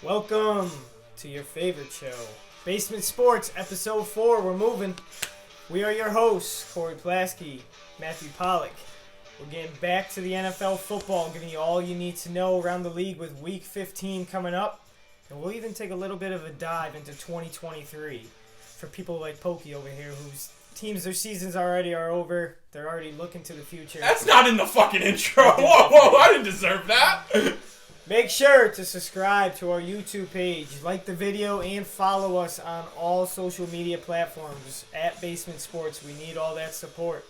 Welcome to your favorite show, Basement Sports, Episode 4. We're moving. We are your hosts, Corey Plasky, Matthew Pollock. We're getting back to the NFL football, giving you all you need to know around the league with Week 15 coming up. And we'll even take a little bit of a dive into 2023 for people like Pokey over here whose teams, their seasons already are over. They're already looking to the future. That's not in the fucking intro. Whoa, I didn't deserve that. Make sure to subscribe to our YouTube page, like the video, and follow us on all social media platforms at Basement Sports. We need all that support.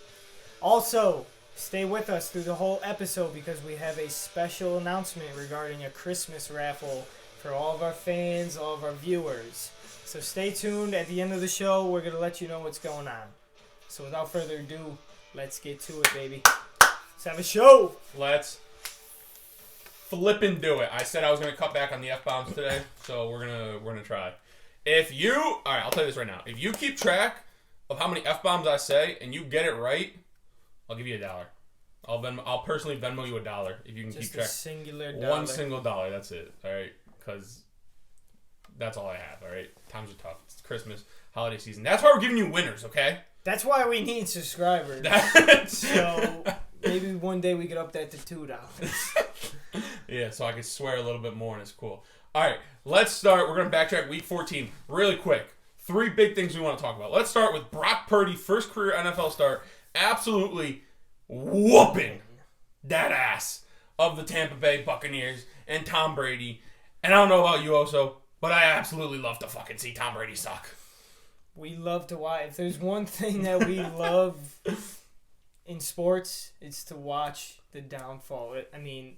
Also, stay with us through the whole episode because we have a special announcement regarding a Christmas raffle for all of our fans, all of our viewers. So stay tuned. At the end of the show, we're going to let you know what's going on. So without further ado, let's get to it, baby. Let's have a show. Let's flippin' do it. I said I was gonna cut back on the F-bombs today, so we're gonna try. Alright, I'll tell you this right now. If you keep track of how many F-bombs I say and you get it right, I'll give you $1. I'll personally Venmo you $1 if you can Just keep track. a singular dollar. One single dollar, that's it. Alright? Because that's all I have, alright? Times are tough. It's Christmas, holiday season. That's why we're giving you winners, okay? That's why we need subscribers. So maybe one day we could up that to $2. Yeah, so I can swear a little bit more and it's cool. All right, let's start. We're going to backtrack Week 14 really quick. 3 big things we want to talk about. Let's start with Brock Purdy, first career NFL start, absolutely whooping that ass of the Tampa Bay Buccaneers and Tom Brady. And I don't know about you, Oso, but I absolutely love to fucking see Tom Brady suck. We love to watch. If there's one thing that we love in sports, it's to watch the downfall. I mean,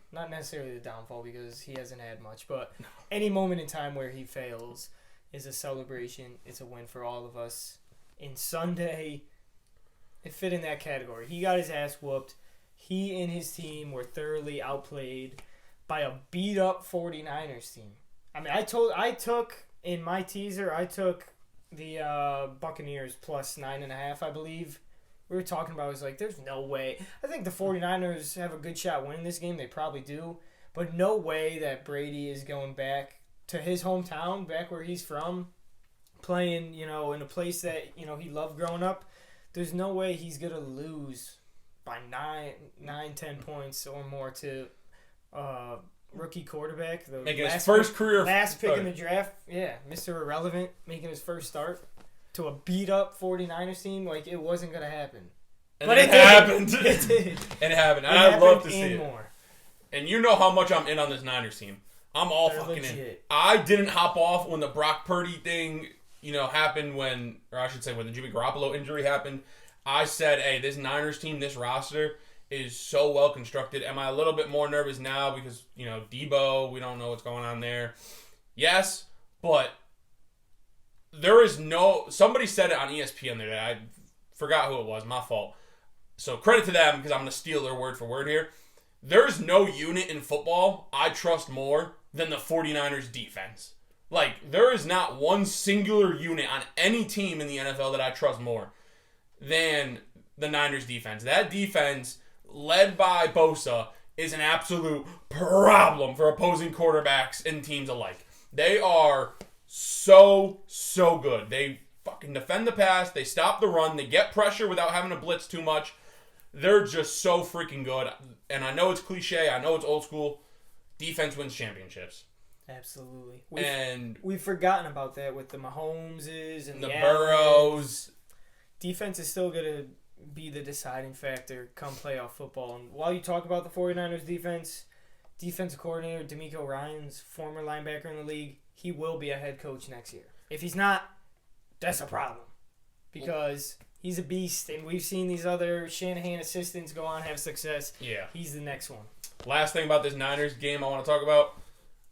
not necessarily the downfall because he hasn't had much, but any moment in time where he fails is a celebration. It's a win for all of us. And Sunday, it fit in that category. He got his ass whooped. He and his team were thoroughly outplayed by a beat-up 49ers team. I mean, I took in my teaser, I took the Buccaneers plus 9.5, I believe. We were talking about, it was like, there's no way. I think the 49ers have a good shot winning this game. They probably do. But no way that Brady is going back to his hometown, back where he's from, playing, in a place that, he loved growing up. There's no way he's going to lose by 10 points or more to rookie quarterback. Making his first career. Last pick in the draft. Yeah, Mr. Irrelevant, making his first start. To a beat-up 49ers team, like, it wasn't going to happen. But it happened. It did. It happened. And I'd love to see it. More. And you know how much I'm in on this Niners team. I'm all They're fucking legit. in. I didn't hop off when the Brock Purdy thing, happened when the Jimmy Garoppolo injury happened. I said, hey, this Niners team, this roster is so well constructed. Am I a little bit more nervous now because, Debo, we don't know what's going on there? Yes, but there is somebody said it on ESPN there. I forgot who it was. My fault. So credit to them because I'm going to steal their word for word here. There's no unit in football I trust more than the 49ers defense. Like, there is not one singular unit on any team in the NFL that I trust more than the Niners defense. That defense, led by Bosa, is an absolute problem for opposing quarterbacks and teams alike. They are so good. They fucking defend the pass. They stop the run. They get pressure without having to blitz too much. They're just so freaking good. And I know it's cliche. I know it's old school. Defense wins championships. Absolutely. We've forgotten about that with the Mahomeses and the Burrows. Defense is still going to be the deciding factor come playoff football. And while you talk about the 49ers defensive coordinator DeMeco Ryans, former linebacker in the league, he will be a head coach next year. If he's not, that's a problem. Because he's a beast, and we've seen these other Shanahan assistants go on and have success. Yeah. He's the next one. Last thing about this Niners game I want to talk about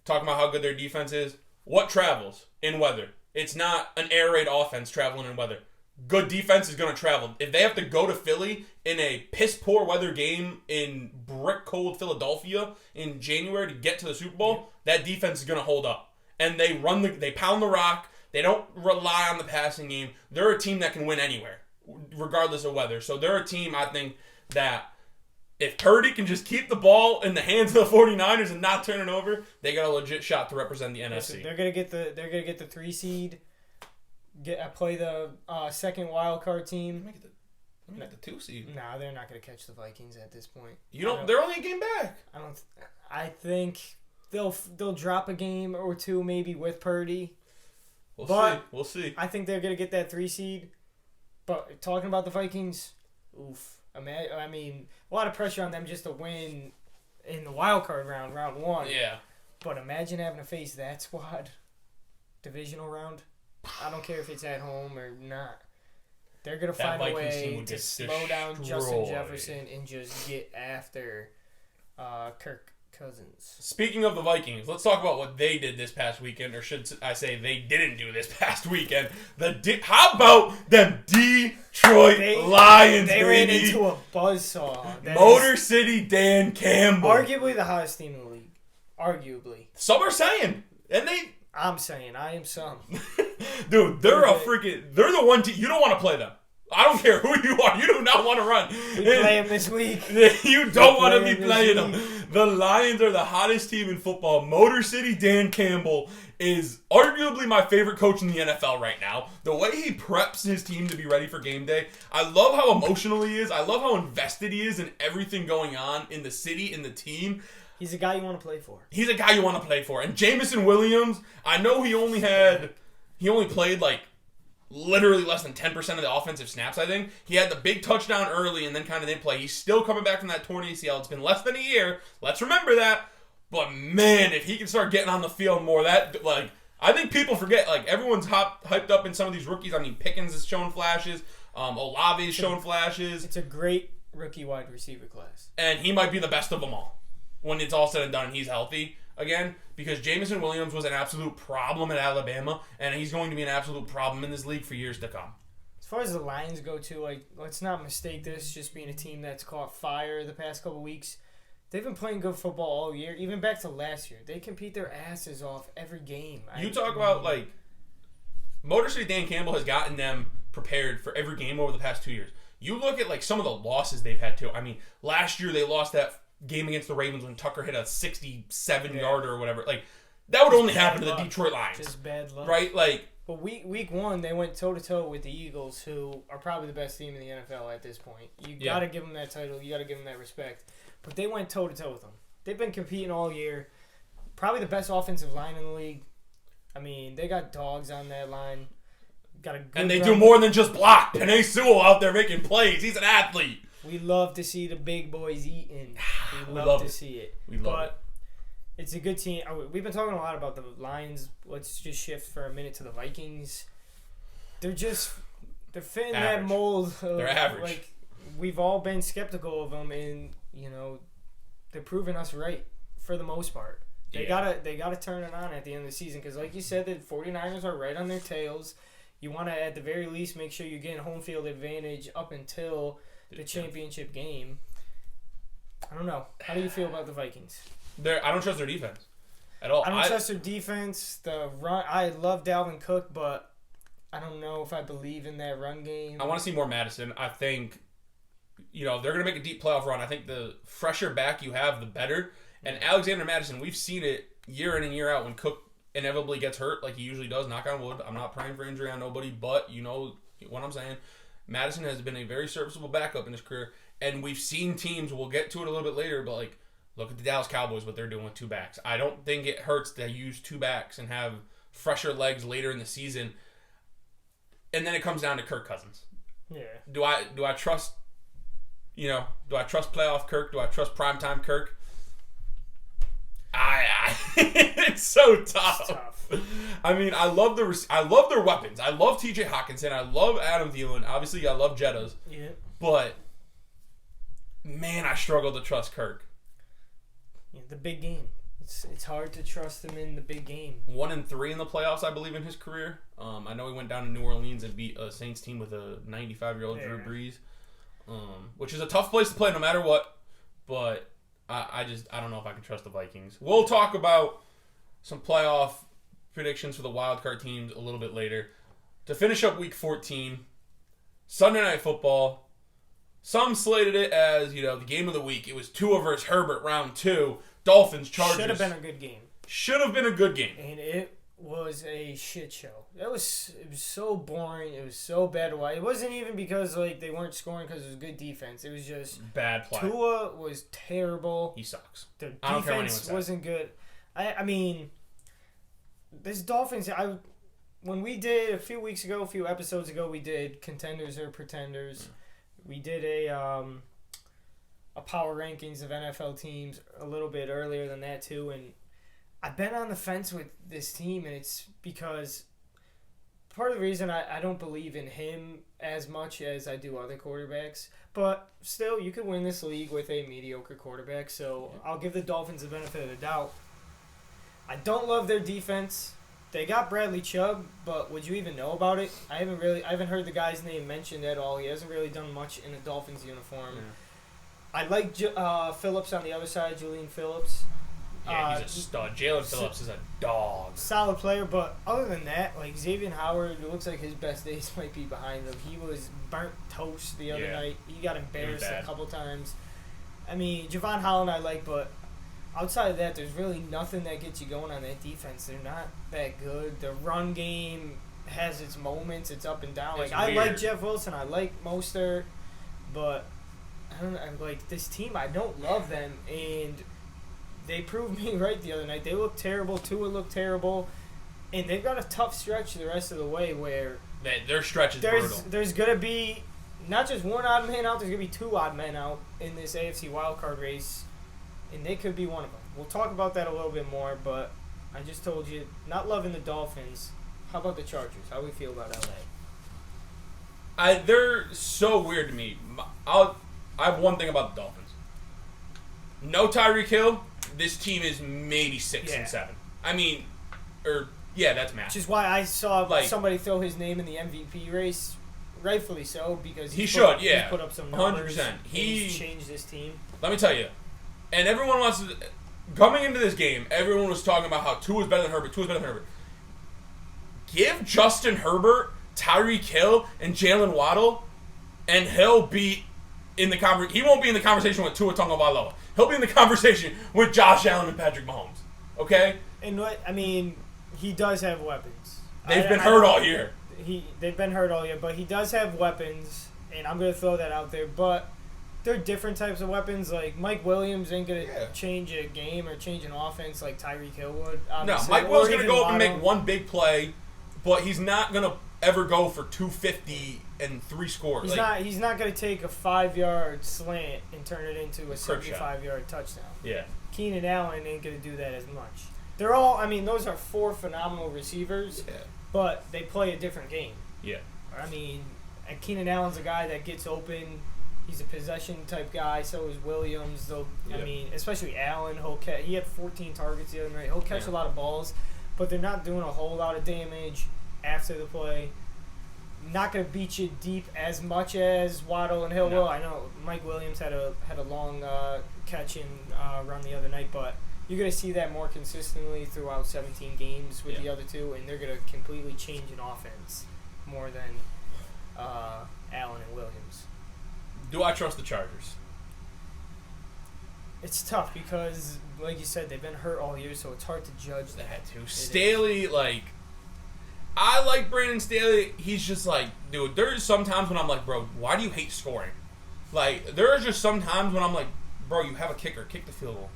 how good their defense is. What travels in weather? It's not an air raid offense traveling in weather. Good defense is going to travel. If they have to go to Philly in a piss-poor weather game in brick-cold Philadelphia in January to get to the Super Bowl, that defense is going to hold up. And they pound the rock. They don't rely on the passing game. They're a team that can win anywhere, regardless of weather. So they're a team, I think, that If Purdy can just keep the ball in the hands of the 49ers and not turn it over, they got a legit shot to represent the NFC. They're gonna get the 3 seed. Play the second wild card team. Let me get the 2 seed. Nah, they're not gonna catch the Vikings at this point. They're only a game back. I think they'll drop a game or two maybe with Purdy. We'll see. I think they're gonna get that 3 seed. But talking about the Vikings, oof. I mean, a lot of pressure on them just to win in the wild card round 1. Yeah. But imagine having to face that squad, divisional round. I don't care if it's at home or not. They're gonna find a way to slow down Justin Jefferson and just get after Kirk Cousins. Speaking of the Vikings, let's talk about what they did this past weekend, or should I say they didn't do this past weekend. How about them Detroit Lions, They baby? ran into a buzzsaw. Motor City Dan Campbell. Arguably the hottest team in the league. Arguably. Some are saying. And I'm saying. I am some. Dude, they're the one team. You don't want to play them. I don't care who you are. You do not want to run. We play them this week. You don't want to be playing them. The Lions are the hottest team in football. Motor City Dan Campbell is arguably my favorite coach in the NFL right now. The way he preps his team to be ready for game day. I love how emotional he is. I love how invested he is in everything going on in the city, in the team. He's a guy you want to play for. He's a guy you want to play for. And Jameson Williams, I know he only played like literally less than 10% of the offensive snaps, I think. He had the big touchdown early and then kind of didn't play. He's still coming back from that torn ACL. It's been less than a year. Let's remember that. But man, if he can start getting on the field more, I think people forget, everyone's hyped up in some of these rookies. I mean, Pickens has shown flashes. Olave's shown flashes. It's a great rookie wide receiver class. And he might be the best of them all when it's all said and done and he's healthy again, because Jameson Williams was an absolute problem at Alabama, and he's going to be an absolute problem in this league for years to come. As far as the Lions go, too, let's not mistake this just being a team that's caught fire the past couple weeks. They've been playing good football all year, even back to last year. They compete their asses off every game. You talk about, Motor City Dan Campbell has gotten them prepared for every game over the past 2 years. You look at, some of the losses they've had, too. I mean, last year they lost that game against the Ravens when Tucker hit a 67-yarder or whatever. That would only happen to the Detroit Lions. Just bad luck. Right? But week 1, they went toe-to-toe with the Eagles, who are probably the best team in the NFL at this point. You got to give them that title. You got to give them that respect. But they went toe-to-toe with them. They've been competing all year. Probably the best offensive line in the league. I mean, they got dogs on that line. And they do more than just block. Panay Sewell out there making plays. He's an athlete. We love to see the big boys eating. We love to see it. We love it. It's a good team. We've been talking a lot about the Lions. Let's just shift for a minute to the Vikings. They're fitting that mold. They're average. We've all been skeptical of them, and they're proving us right for the most part. They gotta turn it on at the end of the season because, like you said, the 49ers are right on their tails. You want to, at the very least, make sure you're getting home field advantage up until the championship game. I don't know. How do you feel about the Vikings? I don't trust their defense at all. I don't trust their defense. The run. I love Dalvin Cook, but I don't know if I believe in that run game. I want to see more Madison. I think, they're going to make a deep playoff run. I think the fresher back you have, the better. And Alexander Madison, we've seen it year in and year out when Cook inevitably gets hurt like he usually does. Knock on wood. I'm not praying for injury on nobody, but you know what I'm saying. Madison has been a very serviceable backup in his career, and we've seen teams, we'll get to it a little bit later, but look at the Dallas Cowboys, what they're doing with 2 backs. I don't think it hurts to use 2 backs and have fresher legs later in the season. And then it comes down to Kirk Cousins. Yeah. Do I trust playoff Kirk? Do I trust primetime Kirk? It's so tough. It's tough. I mean, I love their weapons. I love T.J. Hockenson. I love Adam Thielen. Obviously, I love Jettas. Yeah. But man, I struggle to trust Kirk. Yeah, the big game. It's hard to trust him in the big game. 1-3 in the playoffs, I believe, in his career. I know he went down to New Orleans and beat a Saints team with a 95-year-old Drew Brees, which is a tough place to play no matter what. But I don't know if I can trust the Vikings. We'll talk about some playoff predictions for the wildcard teams a little bit later. To finish up Week 14, Sunday Night Football, Some slated it as, the game of the week. It was Tua versus Herbert, round 2. Dolphins, Chargers. Should have been a good game. Should have been a good game. And it was a shit show. It was so boring. It was so bad to watch. It wasn't even because they weren't scoring because it was good defense. It was just bad play. Tua was terrible. He sucks. The defense wasn't good. I mean, this Dolphins. When we did a few episodes ago, we did contenders or pretenders. We did a power rankings of NFL teams a little bit earlier than that too, and I've been on the fence with this team, and it's because part of the reason I don't believe in him as much as I do other quarterbacks, but still, you could win this league with a mediocre quarterback, so I'll give the Dolphins the benefit of the doubt. I don't love their defense. They got Bradley Chubb, but would you even know about it? I haven't heard the guy's name mentioned at all. He hasn't really done much in a Dolphins uniform. Yeah. I like Phillips on the other side, Julian Phillips. Yeah, he's a stud. Jalen Phillips is a dog. Solid player, but other than that, Xavier Howard, it looks like his best days might be behind him. He was burnt toast the other night. He got embarrassed a couple times. I mean, Javon Holland I like, but outside of that, there's really nothing that gets you going on that defense. They're not that good. The run game has its moments. It's up and down. I like Jeff Wilson. I like Mostert, but I don't know. This team, I don't love them, and they proved me right the other night. They look terrible. Tua looked terrible, and they've got a tough stretch the rest of the way where their stretch is brutal. There's gonna be not just one odd man out. There's gonna be 2 odd men out in this AFC wildcard race. And they could be one of them. We'll talk about that a little bit more, but I just told you, not loving the Dolphins. How about the Chargers? How do we feel about LA? They're so weird to me. I have one thing about the Dolphins. No Tyreek Hill. This team is maybe 6 and 7. I mean, that's math. Which is why I saw somebody throw his name in the MVP race. Rightfully so, because he's put up some numbers. 100%. He's changed this team. Let me tell you. And everyone wants to... Coming into this game, everyone was talking about how Tua's better than Herbert. Give Justin Herbert, Tyreek Hill, and Jalen Waddle, and he'll be in the conversation. He won't be in the conversation with Tua Tagovailoa. He'll be in the conversation with Josh Allen and Patrick Mahomes. Okay? And he does have weapons. They've been hurt all year. They've been hurt all year, but he does have weapons, and I'm going to throw that out there. But they're different types of weapons. Mike Williams ain't going to change a game or change an offense like Tyreek Hill would. Obviously. No, Mike Williams is going to go up and make one big play, but he's not going to ever go for 250 and 3 scores. He's not going to take a 5-yard slant and turn it into a 75-yard touchdown. Yeah. Keenan Allen ain't going to do that as much. They're all. Those are 4 phenomenal receivers. Yeah. But they play a different game. Yeah. And Keenan Allen's a guy that gets open. He's a possession-type guy. So is Williams. Especially Allen. He had 14 targets the other night. He'll catch a lot of balls, but they're not doing a whole lot of damage after the play. Not going to beat you deep as much as Waddle and Hill will. I know Mike Williams had a long catch and run the other night, but you're going to see that more consistently throughout 17 games with the other two, and they're going to completely change an offense more than Allen and Williams. Do I trust the Chargers? It's tough because, like you said, they've been hurt all year, so it's hard to judge that. Staley, I like Brandon Staley. He's just dude, there's some times when I'm like, bro, why do you hate scoring? There are just some times when I'm like, bro, you have a kicker, kick the field goal.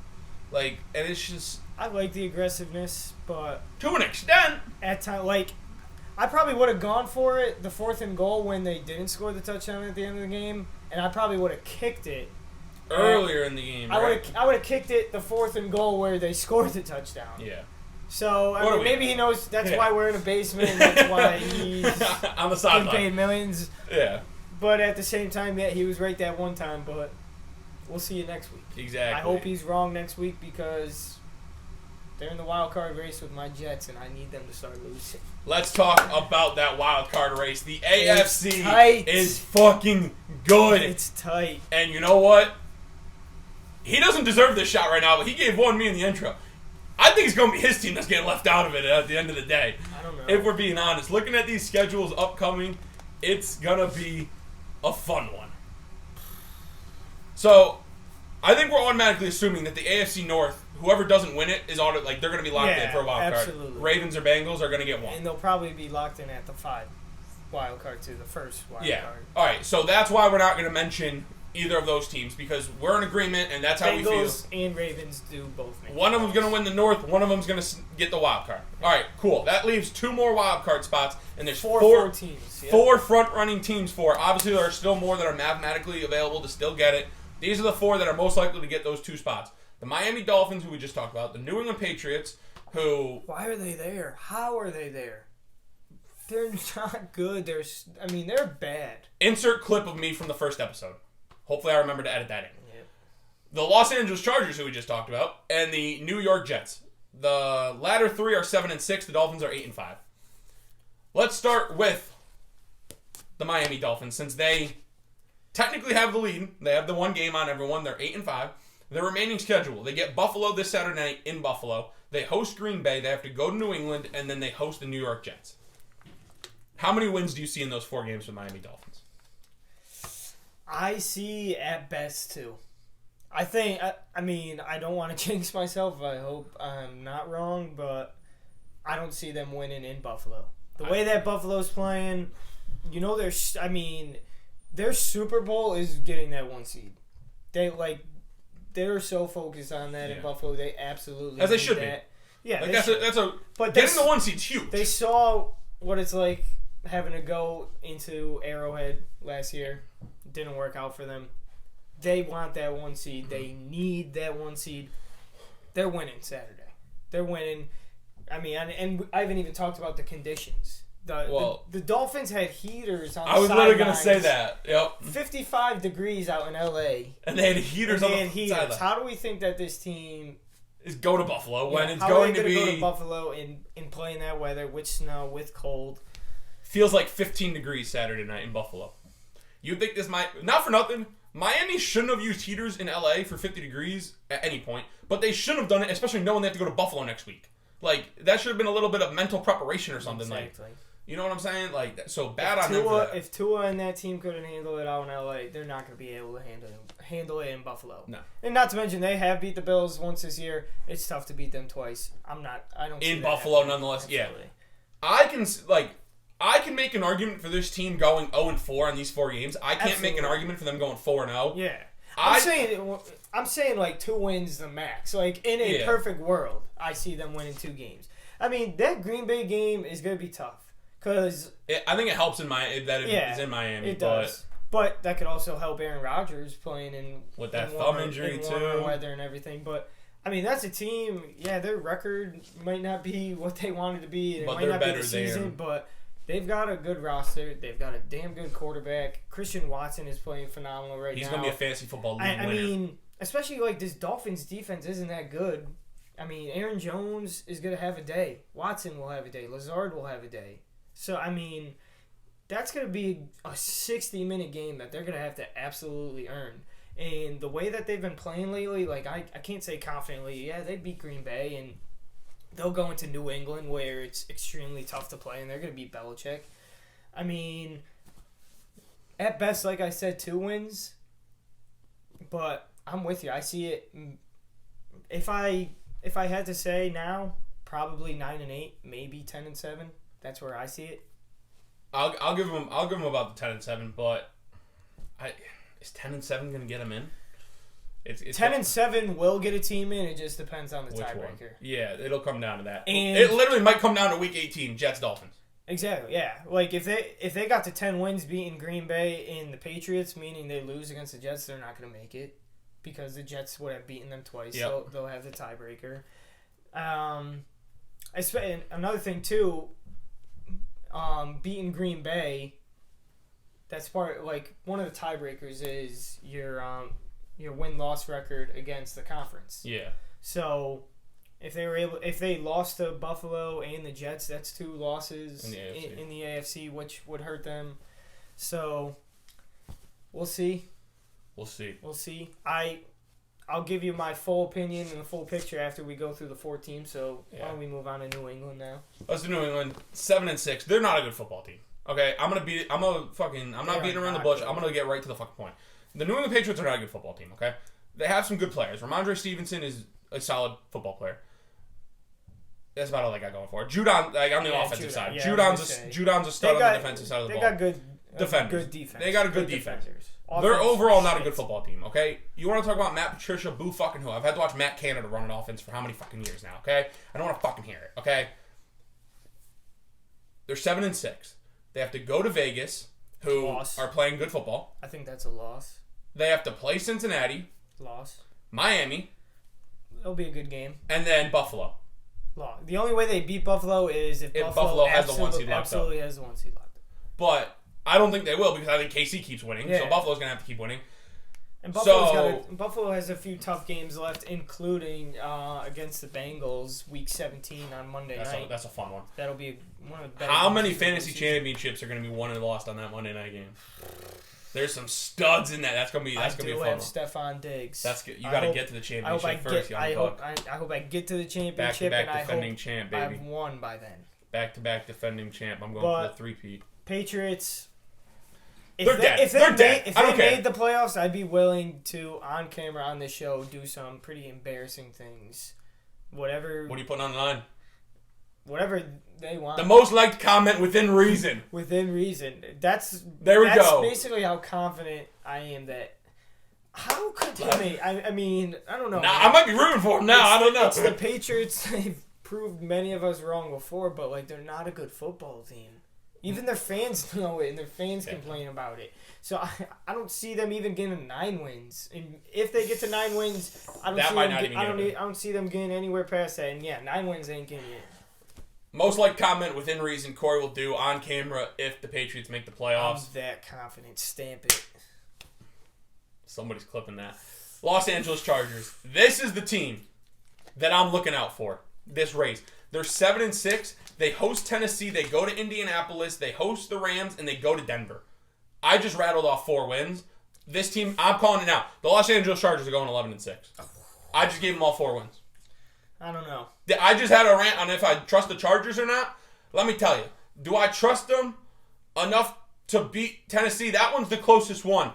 And it's just... I like the aggressiveness, but... To an extent. At times, I probably would have gone for it, the 4th and goal, when they didn't score the touchdown at the end of the game, and I probably would have kicked it. Earlier in the game, right? I would have kicked it the 4th and goal where they scored the touchdown. Yeah. So, maybe he knows that's why we're in a basement, and that's why he's on the sideline. Paid millions. Yeah. But at the same time, he was right that one time, but... We'll see you next week. Exactly. I hope he's wrong next week because they're in the wild card race with my Jets, and I need them to start losing. Let's talk about that wild card race. The AFC is fucking good. It's tight. And you know what? He doesn't deserve this shot right now, but he gave one me in the intro. I think it's going to be his team that's getting left out of it at the end of the day. I don't know. If we're being honest. Looking at these schedules upcoming, it's going to be a fun one. So, I think we're automatically assuming that the AFC North, whoever doesn't win it, is they're going to be locked in for a wild absolutely. card. Ravens or Bengals are going to get one. And they'll probably be locked in at the 5 wild card too, the first wild card. All right, so that's why we're not going to mention either of those teams because we're in agreement and that's how we feel. Bengals and Ravens do both make one of them's going to win the North, one of them's going to get the wild card. All right, cool. That leaves 2 more wild card spots and there's four teams. Yep. 4 front-running teams for it. Obviously, there are still more that are mathematically available to still get it. These are the 4 that are most likely to get those 2 spots. The Miami Dolphins, who we just talked about, the New England Patriots, who... Why are they there? How are they there? They're not good. They're bad. Insert clip of me from the first episode. Hopefully I remember to edit that in. Yep. The Los Angeles Chargers, who we just talked about, and the New York Jets. The latter 3 are 7-6. The Dolphins are 8-5. Let's start with the Miami Dolphins, since they technically have the lead. They have the 1 game on everyone. They're 8-5. Their remaining schedule: they get Buffalo this Saturday night in Buffalo. They host Green Bay. They have to go to New England, and then they host the New York Jets. How many wins do you see in those 4 games for Miami Dolphins? I see at best 2. I think, I don't want to jinx myself. I hope I'm not wrong, but I don't see them winning in Buffalo. The way that Buffalo's playing, their Super Bowl is getting that 1 seed. They're so focused on that in Buffalo. They absolutely as they should that. be. Yeah, but getting the 1 seed's huge. They saw what it's like having to go into Arrowhead last year. Didn't work out for them. They want that 1 seed. They need that 1 seed. They're winning Saturday. They're winning. And I haven't even talked about the conditions. The Dolphins had heaters on the I was literally going to sidelines. say that. Yep. 55 degrees out in L.A. And they had heaters on the sideline. How do we think that this team is go to Buffalo when it's how going are they to go be to Buffalo and play in that weather with snow, with cold? Feels like 15 degrees Saturday night in Buffalo. You'd think this might... Not for nothing. Miami shouldn't have used heaters in L.A. for 50 degrees at any point. But they shouldn't have done it, especially knowing they have to go to Buffalo next week. That should have been a little bit of mental preparation or something. Exactly. You know what I'm saying? So bad on them for that. If Tua and that team couldn't handle it out in L.A., they're not going to be able to handle it in Buffalo. No. And not to mention, they have beat the Bills once this year. It's tough to beat them twice. I don't see in that Buffalo, happening. nonetheless. Absolutely. Yeah. I can make an argument for this team going 0-4 on these 4 games. I can't make an argument for them going 4-0. Yeah. I'm saying 2 wins the max. In a perfect world, I see them winning 2 games. That Green Bay game is going to be tough. I think it helps it's in Miami. It does. But that could also help Aaron Rodgers playing with that thumb injury too, weather and everything. But that's a team. Yeah, their record might not be what they wanted to be. It might not be the season, but they've got a good roster. They've got a damn good quarterback. Christian Watson is playing phenomenal right now. He's gonna be a fantasy football league winner. Especially this Dolphins defense isn't that good. Aaron Jones is gonna have a day. Watson will have a day. Lazard will have a day. So, that's going to be a 60-minute game that they're going to have to absolutely earn. And the way that they've been playing lately, I can't say confidently, yeah, they beat Green Bay, and they'll go into New England where it's extremely tough to play, and they're going to beat Belichick. At best, like I said, 2 wins. But I'm with you. I see it. If I had to say now, probably 9-8, maybe 10-7. That's where I see it. I'll give them about the 10-7, but is 10-7 going to get them in? It's 10-7 will get a team in. It just depends on the tiebreaker. Yeah, it'll come down to that. And it literally might come down to Week 18, Jets Dolphins. Exactly. Yeah. If they got to 10 wins beating Green Bay and the Patriots, meaning they lose against the Jets, they're not going to make it because the Jets would have beaten them twice. Yep. So they'll have the tiebreaker. Another thing too. Beating Green Bay, that's part one of the tiebreakers is your win-loss record against the conference. Yeah. So if they lost to Buffalo and the Jets, that's 2 losses in the AFC, which would hurt them. So we'll see. I'll give you my full opinion and the full picture after we go through the 4 teams. So why don't we move on to New England not Let's do New England. 7-6. They're not a good football team. Okay, I'm not beating around the bush. I'm gonna get right to the fucking point. The New England Patriots are not a good football team, okay? They have some good players. Ramondre Stevenson is a solid football player. That's about all they got going for it. Judon, like on the offensive side. Yeah, Judon's a stud on the defensive side of the ball. They got good defenders. Good defense. They got a good defense. Offense, they're overall not a good football team, okay? You want to talk about Matt Patricia, boo fucking who? I've had to watch Matt Canada run an offense for how many fucking years now, okay? I don't want to fucking hear it, okay? They're 7-6. They have to go to Vegas, who are playing good football. I think that's a loss. They have to play Cincinnati. Loss. Miami. It'll be a good game. And then Buffalo. Loss. The only way they beat Buffalo is if Buffalo has the 1 seed locked up. Absolutely has the 1 seed locked up. But I don't think they will because I think KC keeps winning. Yeah. So Buffalo's going to have to keep winning. And Buffalo has a few tough games left, including against the Bengals, Week 17 on Monday night. That's a fun one. That'll be one of the better. How many fantasy championships are going to be won and lost on that Monday night game? There's some studs in that. That's gonna be a fun one. I have Stephon Diggs. That's good. You got to get to the championship first. I hope I get to the championship. Back-to-back defending champ, baby. I've won by then. Back-to-back defending champ. I'm going for the three-peat. Patriots. They're dead. If they made the playoffs, I'd be willing to, on camera on this show, do some pretty embarrassing things. Whatever. What are you putting on the line? Whatever they want. The most liked comment within reason. Within reason. That's basically how confident I am that. How could they? I mean, I don't know. I might be rooting for them now. I don't know. It's the Patriots. They've proved many of us wrong before, but like they're not a good football team. Even their fans know it, and their fans complain about it. So I don't see them even getting 9 wins. And if they get to 9 wins, I don't see them getting anywhere past that. And 9 wins ain't getting it. Most liked comment within reason Corey will do on camera if the Patriots make the playoffs. I'm that confident. Stamp it. Somebody's clipping that. Los Angeles Chargers. This is the team that I'm looking out for. This race. They're 7-6. They host Tennessee. They go to Indianapolis. They host the Rams, and they go to Denver. I just rattled off 4 wins. This team, I'm calling it now. The Los Angeles Chargers are going 11-6. I just gave them all 4 wins. I don't know. I just had a rant on if I trust the Chargers or not. Let me tell you. Do I trust them enough to beat Tennessee? That one's the closest one.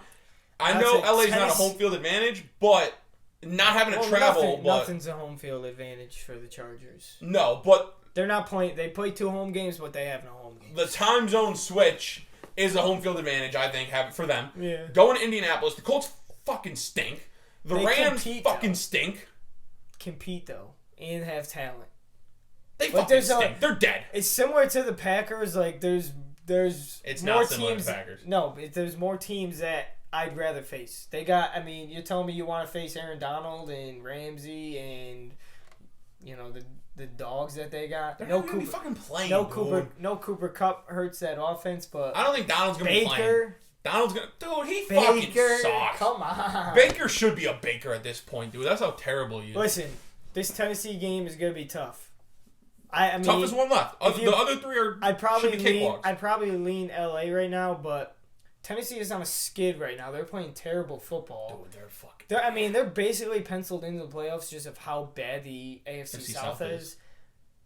I know LA's not a home field advantage, but not having to travel. Nothing's a home field advantage for the Chargers. No, but they're not playing. They play 2 home games, but they have no home games. The time zone switch is a home field advantage, I think, for them. Yeah. Going to Indianapolis, the Colts fucking stink. The Rams fucking stink. Compete though. And have talent. They fucking stink. They're dead. It's similar to the Packers. Like there's it's more not similar teams. To the Packers. No, there's more teams that I'd rather face. They got. I mean, you're telling me you want to face Aaron Donald and Ramsey and the dogs that they got. They're not gonna be fucking playing. No Cooper Kupp hurts that offense, but I don't think Donald's gonna be playing. Donald's gonna, dude. He fucking sucks. Come on. Baker should be a Baker at this point, dude. That's how terrible he is. Listen. This Tennessee game is going to be tough. I mean, toughest one left. The other 3 are I'd probably lean LA right now, but Tennessee is on a skid right now. They're playing terrible football. Dude, they're fucking. They're basically penciled into the playoffs just of how bad the AFC South is.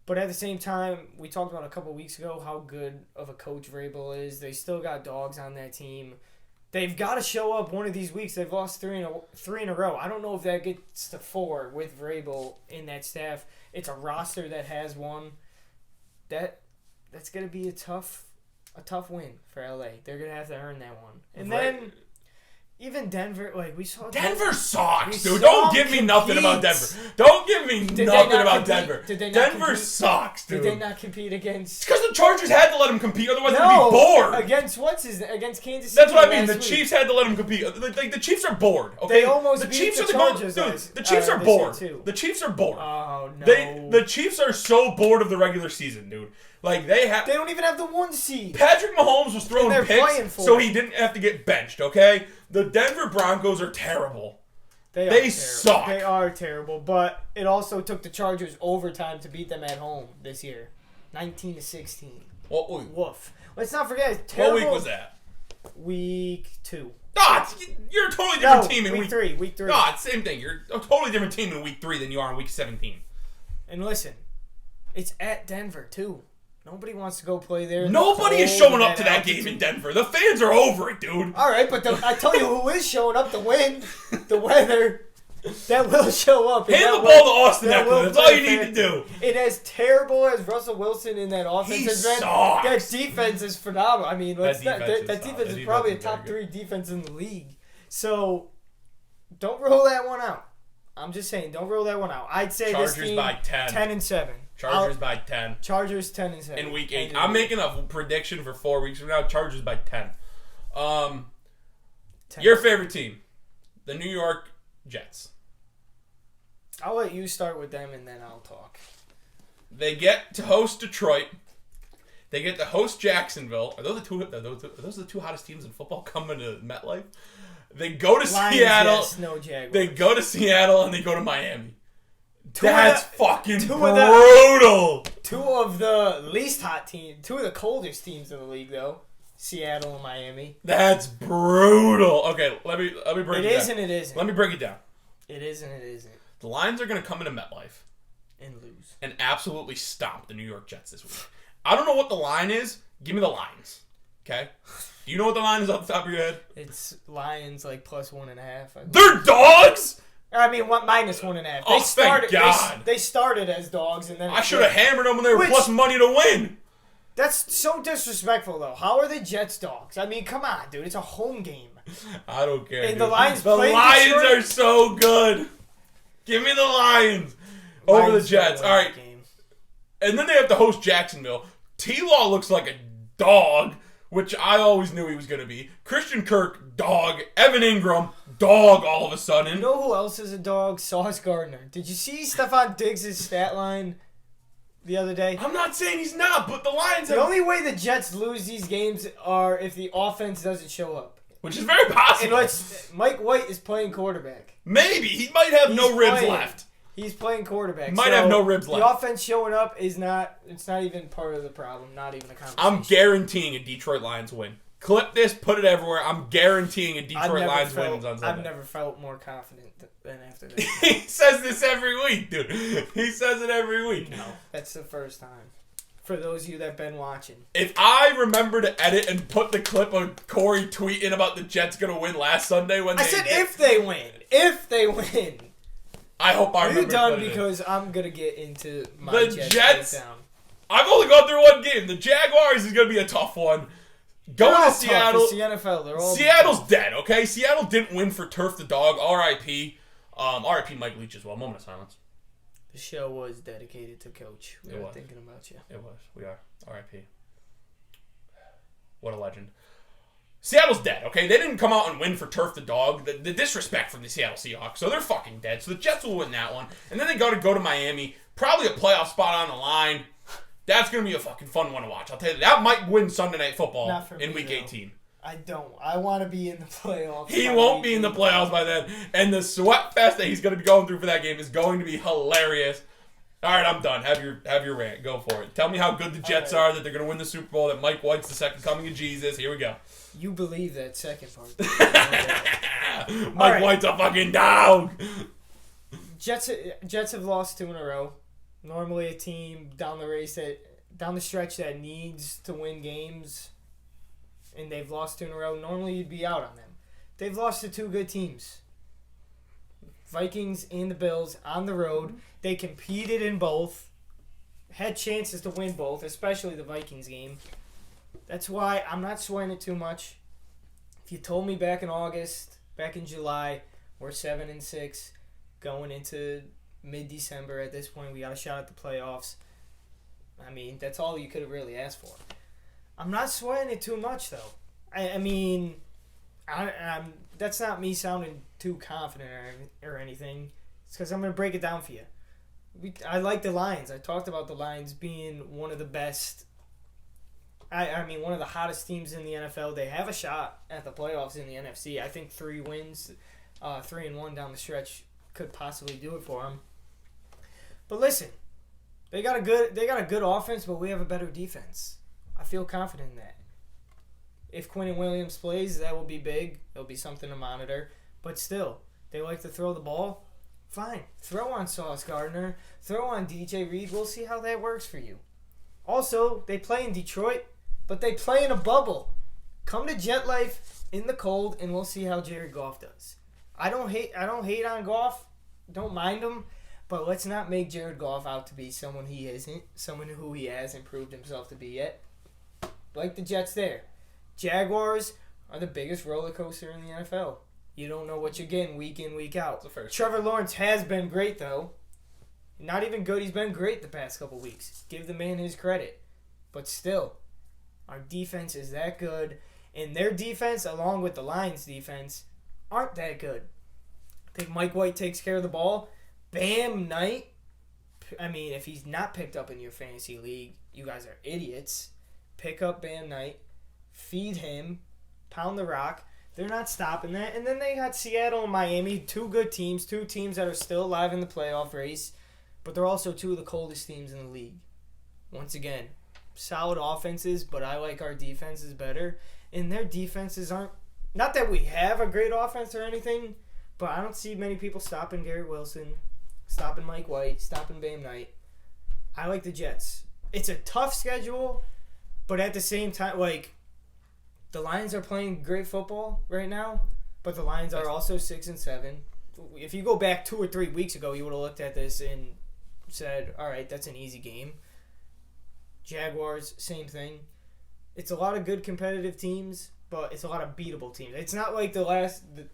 But at the same time, we talked about a couple weeks ago how good of a coach Vrabel is. They still got dogs on that team. They've got to show up one of these weeks. They've lost 3 in a row. I don't know if that gets to 4 with Vrabel in that staff. It's a roster that has one. That's gonna be a tough win for LA. They're gonna have to earn that one. And then even Denver, like we saw. Denver sucks, dude. Don't give me nothing about Denver. Don't give me nothing about Denver. Denver sucks, dude. Did they not compete against? It's because the Chargers had to let them compete, otherwise they'd be bored. Against against Kansas City. That's what I mean. The Chiefs had to let them compete. Like the Chiefs are bored. Okay, they almost the beat Chiefs the are Chargers. The Chiefs are bored. The Chiefs are bored. Oh no. The Chiefs are so bored of the regular season, dude. Like they don't even have the 1 seed. Patrick Mahomes was throwing picks, so he didn't have to get benched. Okay, the Denver Broncos are terrible. They suck. They are terrible, but it also took the Chargers overtime to beat them at home this year, 19-16. Woof. Let's not forget. Terrible. What week was that? Week 2. You're a totally different team in week 3. Week 3. No, it's the same thing. You're a totally different team in week 3 than you are in week 17. And listen, it's at Denver too. Nobody wants to go play there. Nobody is showing up to that game in Denver. The fans are over it, dude. All right, but I tell you who is showing up: the wind, the weather. That will show up. Hand the ball to Austin Eckler. That's all you need to do. And as terrible as Russell Wilson in that offense has been, that defense is phenomenal. I mean, that defense is probably a top 3 defense in the league. So, don't roll that one out. I'm just saying, don't roll that one out. I'd say Chargers this team by 10. 10-7. Chargers by 10. Chargers 10-7 in week 8. I'm making a prediction for 4 weeks from now. Chargers by 10. 10. Your favorite team, the New York Jets. I'll let you start with them and then I'll talk. They get to host Detroit. They get to host Jacksonville. Are those the two hottest teams in football coming to MetLife? They go to Lions, Seattle. Yes, no Jaguars. They go to Seattle and they go to Miami. Two fucking brutal. 2 of the least hot teams. 2 of the coldest teams in the league, though. Seattle and Miami. That's brutal. Okay, let me break it down. It is and it isn't. Let me break it down. It is and it isn't. The Lions are going to come into MetLife and lose and absolutely stomp the New York Jets this week. I don't know what the line is. Give me the Lions. Okay? Do you know what the line is off the top of your head? It's Lions like plus 1.5. They're dogs? I mean, minus 1.5. Oh, thank God. They started as dogs and then I should have hammered them when they were plus money to win. That's so disrespectful, though. How are the Jets dogs? I mean, come on, dude. It's a home game. I don't care. And dude. the Lions are so good. Give me the Lions over the Jets. All right. And then they have to host Jacksonville. T-Law looks like a dog, which I always knew he was going to be. Christian Kirk, dog. Evan Ingram, dog all of a sudden. You know who else is a dog? Sauce Gardner. Did you see Stephon Diggs' stat line the other day? I'm not saying he's not, but the Lions The only way the Jets lose these games are if the offense doesn't show up. Which is very possible. And Mike White is playing quarterback. Maybe. He might have no ribs left. He's playing quarterback. Might have no ribs left. The offense showing up it's not even part of the problem. Not even a conversation. I'm guaranteeing a Detroit Lions win. Clip this, put it everywhere. I'm guaranteeing a Detroit Lions wins on Sunday. I've never felt more confident than after that. He says this every week, dude. He says it every week. No, that's the first time. For those of you that have been watching. If I remember to edit and put the clip of Corey tweeting about the Jets going to win last Sunday when I said if they win. If they win. I hope I remember. Are you done? Because I'm going to get into my Jets breakdown. I've only gone through one game. The Jaguars is going to be a tough one. Going to Seattle. It's the NFL. They're all Seattle's dead, okay? Seattle didn't win for Turf the Dog. R.I.P. R.I.P. Mike Leach as well. Moment of silence. The show was dedicated to Coach. We were thinking about you. It was. We are. R.I.P. What a legend. Seattle's dead, okay? They didn't come out and win for Turf the Dog. The disrespect from the Seattle Seahawks. So they're fucking dead. So the Jets will win that one. And then they got to go to Miami. Probably a playoff spot on the line. That's going to be a fucking fun one to watch. I'll tell you, that might win Sunday Night Football in Week 18. I don't. I want to be in the playoffs. He won't be in the playoffs by then. And the sweat fest that he's going to be going through for that game is going to be hilarious. All right, I'm done. Have your rant. Go for it. Tell me how good the Jets are, that they're going to win the Super Bowl, that Mike White's the second coming of Jesus. Here we go. You believe that second part. Mike White's a fucking dog. Jets have lost 2 in a row. Normally a team down the stretch that needs to win games, and they've lost 2 in a row. Normally you'd be out on them. They've lost to 2 good teams. Vikings and the Bills on the road. They competed in both. Had chances to win both, especially the Vikings game. That's why I'm not sweating it too much. If you told me back in August, back in July, we're 7-6, going into mid-December at this point, we got a shot at the playoffs. I mean, that's all you could have really asked for. I'm not sweating it too much, though. I mean, I'm that's not me sounding too confident or anything. It's because I'm going to break it down for you. I like the Lions. I talked about the Lions being one of the best. I mean, one of the hottest teams in the NFL. They have a shot at the playoffs in the NFC. I think 3 wins, 3-1 down the stretch could possibly do it for them. But listen, they got a good offense, but we have a better defense. I feel confident in that. If Quinnen Williams plays, that will be big. It'll be something to monitor. But still, they like to throw the ball. Fine. Throw on Sauce Gardner. Throw on DJ Reed. We'll see how that works for you. Also, they play in Detroit, but they play in a bubble. Come to Jet Life in the cold, and we'll see how Jared Goff does. I don't hate on Goff. Don't mind him. But let's not make Jared Goff out to be someone he isn't. Someone who he hasn't proved himself to be yet. Like the Jets there. Jaguars are the biggest roller coaster in the NFL. You don't know what you're getting week in, week out. Trevor Lawrence has been great, though. Not even good. He's been great the past couple weeks. Give the man his credit. But still, our defense is that good. And their defense, along with the Lions' defense, aren't that good. I think Mike White takes care of the ball. Bam Knight, I mean, if he's not picked up in your fantasy league, you guys are idiots. Pick up Bam Knight, feed him, pound the rock. They're not stopping that. And then they got Seattle and Miami, two good teams, two teams that are still alive in the playoff race, but they're also two of the coldest teams in the league. Once again, solid offenses, but I like our defenses better. And their defenses aren't, not that we have a great offense or anything, but I don't see many people stopping Garrett Wilson, stopping Mike White, stopping Bam Knight. I like the Jets. It's a tough schedule, but at the same time, like, the Lions are playing great football right now, but the Lions are also 6-7. If you go back 2 or 3 weeks ago, you would have looked at this and said, all right, that's an easy game. Jaguars, same thing. It's a lot of good competitive teams, but it's a lot of beatable teams. It's not like the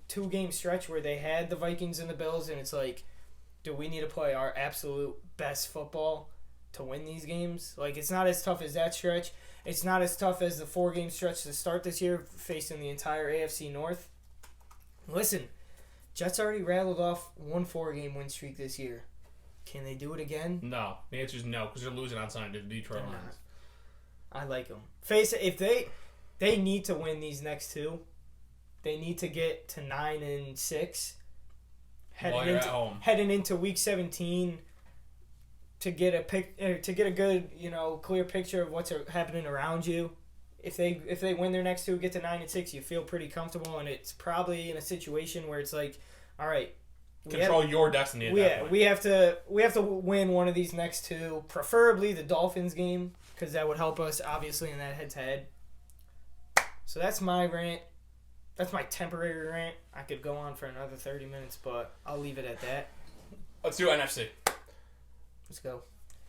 2-game stretch where they had the Vikings and the Bills, and it's like, do we need to play our absolute best football to win these games? Like, it's not as tough as that stretch. It's not as tough as the 4-game stretch to start this year, facing the entire AFC North. Listen, Jets already rattled off 1 4-game win streak this year. Can they do it again? No. The answer is no, because they're losing on Sunday to the Detroit Lions. I like them. Face it, if they need to win these next 2. They need to get to 9-6. Heading into week 17 to get a good, clear picture of what's happening around you. If they win their next 2, get to 9-6, you feel pretty comfortable, and it's probably in a situation where it's like, all right, control your destiny. We have to win one of these next 2, preferably the Dolphins game, because that would help us obviously in that head-to-head. So that's my rant. That's my temporary rant. I could go on for another 30 minutes, but I'll leave it at that. Let's do NFC. Let's go.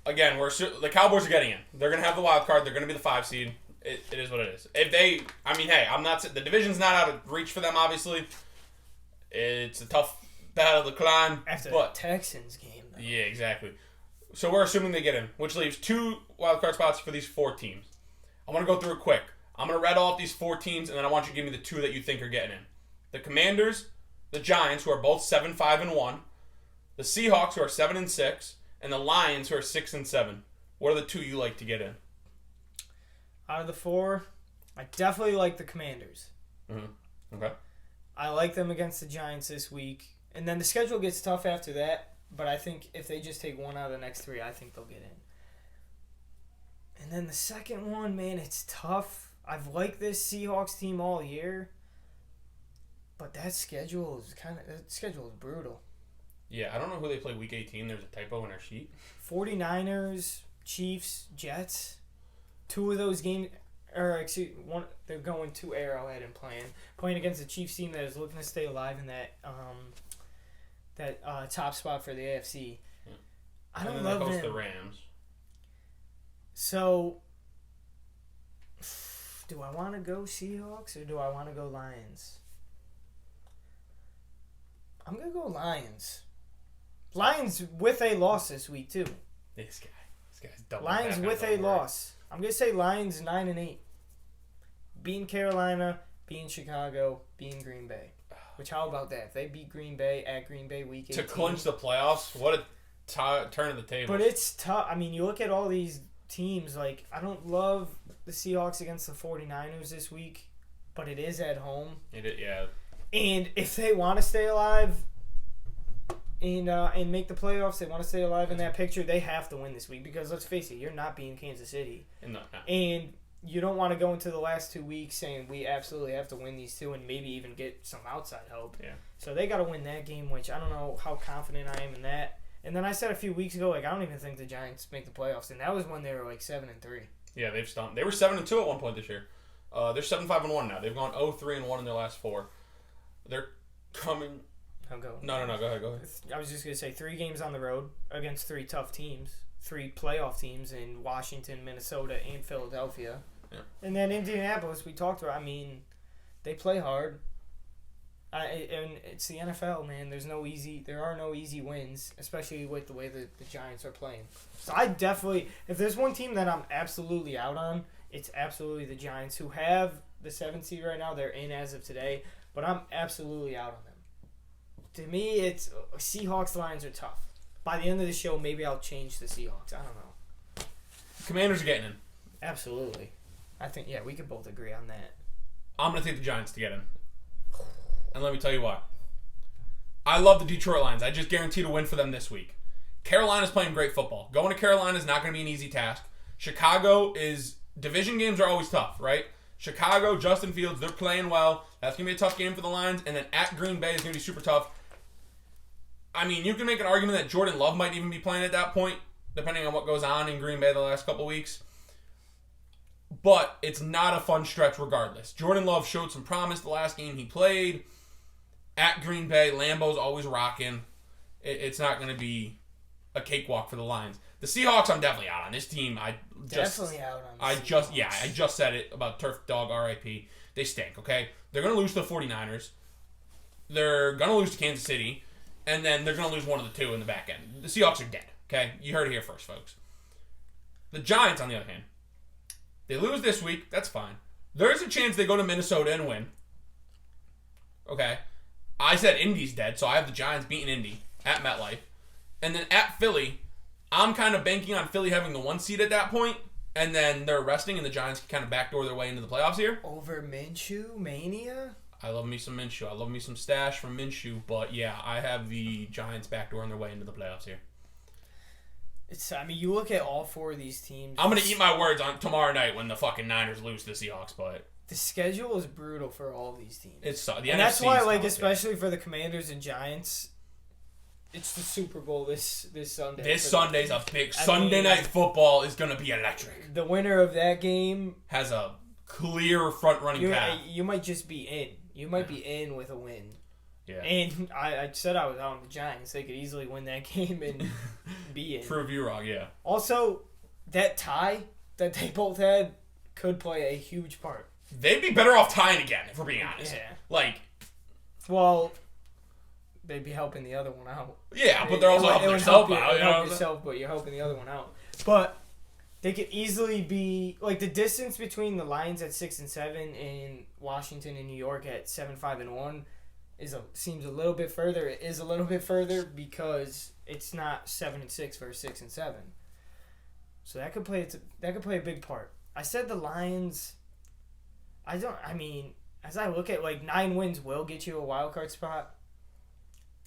Again, the Cowboys are getting in. They're going to have the wild card. They're going to be the 5 seed. It is what it is. The division's not out of reach for them, obviously. It's a tough battle to climb. After the Texans game, though. Yeah, exactly. So we're assuming they get in, which leaves 2 wild card spots for these 4 teams. I want to go through it quick. I'm going to read off these 4 teams, and then I want you to give me the 2 that you think are getting in. The Commanders, the Giants, who are both 7-5-1, the Seahawks, who are 7-6, and the Lions, who are 6-7. What are the 2 you like to get in? Out of the 4, I definitely like the Commanders. Mm-hmm. Okay. I like them against the Giants this week. And then the schedule gets tough after that, but I think if they just take 1 out of the next 3, I think they'll get in. And then the second one, man, it's tough. I've liked this Seahawks team all year, but that schedule is brutal. Yeah, I don't know who they play week 18. There's a typo in our sheet. 49ers, Chiefs, Jets. 2 of those games, they're going to Arrowhead and playing against the Chiefs team that is looking to stay alive in that top spot for the AFC. Yeah. I don't and love then they them. host the Rams. So, do I want to go Seahawks or do I want to go Lions? I'm going to go Lions. Lions with a loss this week, too. This guy's double. Lions with a loss. I'm going to say Lions 9-8. Beating Carolina, beating Chicago, beating Green Bay. Which, how about that? If they beat Green Bay at Green Bay week 18. To clinch the playoffs, what a turn of the table. But it's tough. I mean, you look at all these teams, like, I don't love the Seahawks against the 49ers this week, but it is at home. Yeah. And if they want to stay alive and make the playoffs, they want to stay alive in that picture, they have to win this week because, let's face it, you're not beating Kansas City. No. And you don't want to go into the last 2 weeks saying we absolutely have to win these 2 and maybe even get some outside help. Yeah. So they got to win that game, which I don't know how confident I am in that. And then I said a few weeks ago, like, I don't even think the Giants make the playoffs, and that was when they were like 7-3. Yeah, they've stumped. They were 7-2 at one point this year. They're 7-5-1 now. They've gone 0-3-1 in their last 4. They're coming. I'm going. No. Go ahead. I was just gonna say 3 games on the road against 3 tough teams, 3 playoff teams in Washington, Minnesota, and Philadelphia. Yeah. And then Indianapolis, we talked about. I mean, they play hard. And it's the NFL, man. There are no easy wins, especially with the way that the Giants are playing. So I definitely, if there's one team that I'm absolutely out on, it's absolutely the Giants, who have the 7th seed right now. They're in as of today, but I'm absolutely out on them. To me, it's Seahawks Lions are tough. By the end of the show, maybe I'll change the Seahawks. I don't know. Commanders are getting in. Absolutely. I think, we could both agree on that. I'm going to take the Giants to get in. And let me tell you why. I love the Detroit Lions. I just guaranteed a win for them this week. Carolina's playing great football. Going to Carolina is not going to be an easy task. Chicago is... Division games are always tough, right? Chicago, Justin Fields, they're playing well. That's going to be a tough game for the Lions. And then at Green Bay is going to be super tough. I mean, you can make an argument that Jordan Love might even be playing at that point, depending on what goes on in Green Bay the last couple weeks. But it's not a fun stretch regardless. Jordan Love showed some promise the last game he played. At Green Bay, Lambeau's always rocking. It's not going to be a cakewalk for the Lions. The Seahawks, I'm definitely out on. This team, Definitely out on the I just said it about Turf Dog RIP. They stink, okay? They're going to lose to the 49ers. They're going to lose to Kansas City. And then they're going to lose one of the 2 in the back end. The Seahawks are dead, okay? You heard it here first, folks. The Giants, on the other hand, they lose this week. That's fine. There's a chance they go to Minnesota and win. Okay? I said Indy's dead, so I have the Giants beating Indy at MetLife. And then at Philly, I'm kind of banking on Philly having the 1 seed at that point, and then they're resting, and the Giants can kind of backdoor their way into the playoffs here. Over Minshew Mania? I love me some Minshew. I love me some stash from Minshew, but yeah, I have the Giants backdooring their way into the playoffs here. You look at all 4 of these teams. I'm going to eat my words on tomorrow night when the fucking Niners lose to the Seahawks, but... The schedule is brutal for all of these teams. And that's why, especially for the Commanders and Giants, it's the Super Bowl this Sunday. This Sunday's a big... Sunday Night Football is going to be electric. The winner of that game... has a clear front-running path. You might just be in. You might be in with a win. Yeah. And I said I was out on the Giants. They could easily win that game and be in. Prove you wrong, yeah. Also, that tie that they both had could play a huge part. They'd be better off tying again, if we're being honest. Yeah. Well, they'd be helping the other one out. Yeah, but they're also helping themselves out. Help yourself, but you're helping the other one out. But they could easily be... the distance between the Lions at 6-7 and Washington and New York at 7-5-1 seems a little bit further. It is a little bit further because it's not 7-6 versus 6-7. So that could play a big part. I said the Lions... as I look at 9 wins will get you a wild card spot.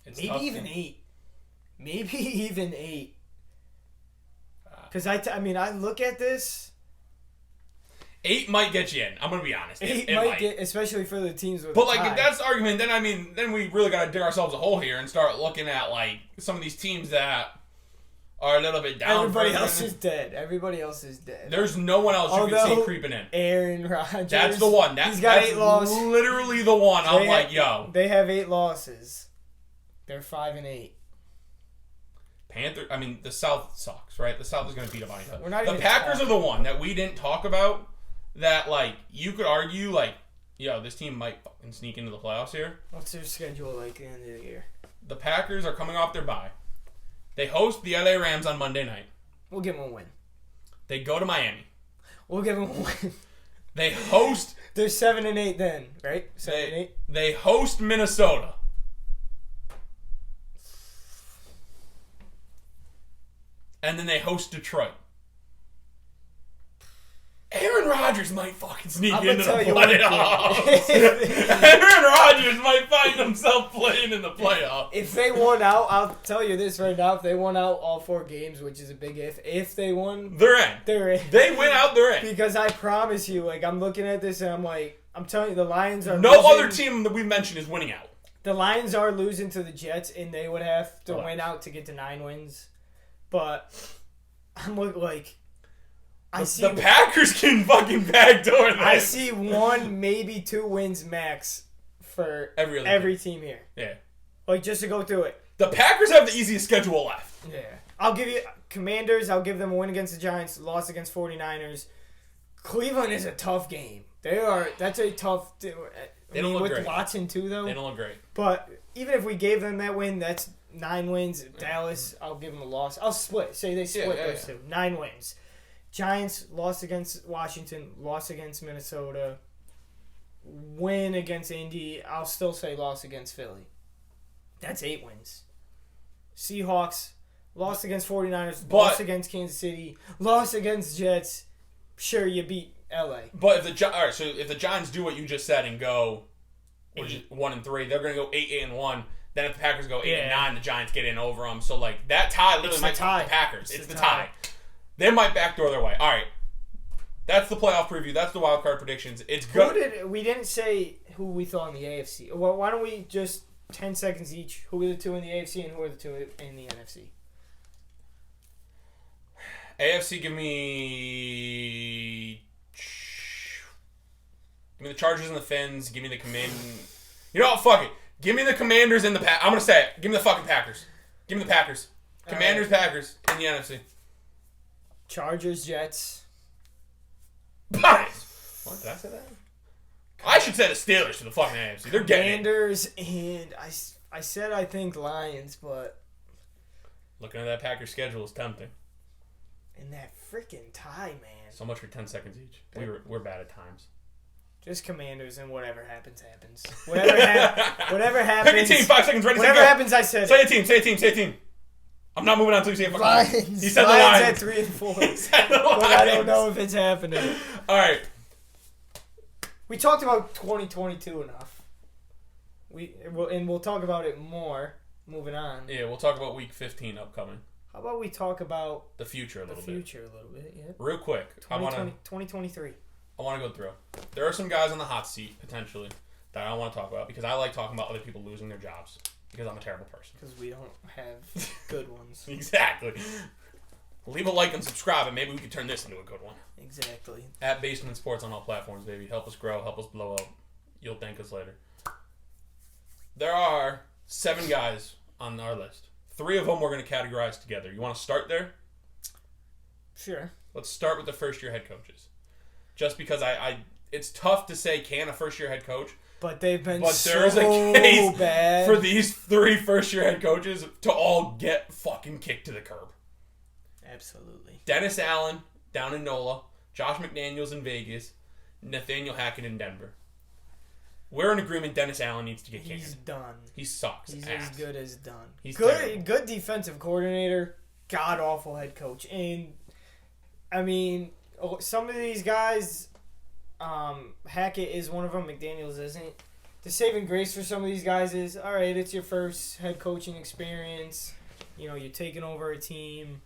Maybe even 8. Maybe even 8. Because I look at this. 8 might get you in. I'm gonna be honest. 8 might get, especially for the teams with. But if that's the argument, then we really gotta dig ourselves a hole here and start looking at some of these teams that are a little bit down. Everybody else is dead. There's no one else you can see creeping in. Aaron Rodgers. That's the one. He's got 8 losses. Literally the one. Yo. They have 8 losses. They're 5-8. The South sucks, right? The South is going to beat up on each other. The Packers are the one that we didn't talk about that, you could argue, this team might fucking sneak into the playoffs here. What's their schedule like at the end of the year? The Packers are coming off their bye. They host the LA Rams on Monday night. We'll give them a win. They go to Miami. We'll give them a win. They host... They're 7-8 then, right? 7-8? They host Minnesota. And then they host Detroit. Aaron Rodgers might fucking sneak into the playoffs. Aaron Rodgers might find himself playing in the playoffs. If they won out, I'll tell you this right now. If they won out all 4 games, which is a big if they won, they're in. They win out, they're in. Because I promise you, I'm looking at this and I'm telling you, the Lions are no losing. Other team that we mentioned is winning out. The Lions are losing to the Jets, and they would have to win out to get to 9 wins. But I'm like, the Packers can fucking backdoor this. I see 1, maybe 2 wins max for every team here. Yeah. Like, just to go through it. The Packers have the easiest schedule left. Yeah. I'll give you Commanders. I'll give them a win against the Giants, loss against 49ers. Cleveland is a tough game. That's a tough. They don't look with great. Watson too, though. They don't look great. But even if we gave them that win, that's 9 wins. Dallas, I'll give them a loss. I'll split. Say they split those two. 9 wins. Giants lost against Washington, loss against Minnesota, win against Indy. I'll still say loss against Philly. That's 8 wins. Seahawks lost against 49ers, lost against Kansas City, lost against Jets. Sure, you beat LA. But if the Giants do what you just said and go 1-3, they're gonna go 8-1. Then if the Packers go 8-9, the Giants get in over them. So like that tie literally might tie the Packers. It's the tie. They might backdoor their way. All right, that's the playoff preview. That's the wild card predictions. It's good. We didn't say who we thought in the AFC. Well, why don't we just 10 seconds each? Who are the 2 in the AFC and who are the 2 in the NFC? AFC, give me the Chargers and the Fins. Give me the Command. You know what? Fuck it. Give me the Commanders and the Packers. I'm gonna say it. Give me the fucking Packers. Give me the Packers. Commanders, Packers in the NFC. Chargers, Jets. What did I say that? I should say the Steelers to the fucking AFC. They're getting it. Commanders and I said I think Lions, but looking at that Packers schedule is tempting. And that freaking tie, man. So much for 10 seconds each. We're bad at times. Just Commanders, and whatever happens, happens. Whatever happens. Pick a team. 5 seconds. Ready, whatever happens, I said say it. Say a team. I'm not moving on until you say a fucking Lions. He said the Lions Lions. at 3 and 4. He said the Lions. But I don't know if it's happening. All right. We talked about 2022 enough. We'll talk about it more moving on. Yeah, we'll talk about Week 15 upcoming. How about we talk about the future a little bit? Yeah. Real quick. 2023. I want to go through. There are some guys on the hot seat, potentially, that I want to talk about because I like talking about other people losing their jobs because I'm a terrible person. Because we don't have good ones. Exactly. Leave a like and subscribe, and maybe we can turn this into a good one. Exactly. At BasedMent Sports on all platforms, baby. Help us grow. Help us blow up. You'll thank us later. There are 7 guys on our list. 3 of them we're going to categorize together. You want to start there? Sure. Let's start with the first-year head coaches. Just because it's tough to say can a first-year head coach. But they've been there's a case bad for these 3 first-year head coaches to all get fucking kicked to the curb. Absolutely. Dennis Allen down in NOLA, Josh McDaniels in Vegas, Nathaniel Hackett in Denver. We're in agreement Dennis Allen needs to get kicked. He's done. He sucks. He's ass. as good as done. He's good defensive coordinator, god-awful head coach. And, I mean, some of these guys, Hackett is one of them, McDaniels isn't. The saving grace for some of these guys is, all right, it's your first head coaching experience. You know, you're taking over a team.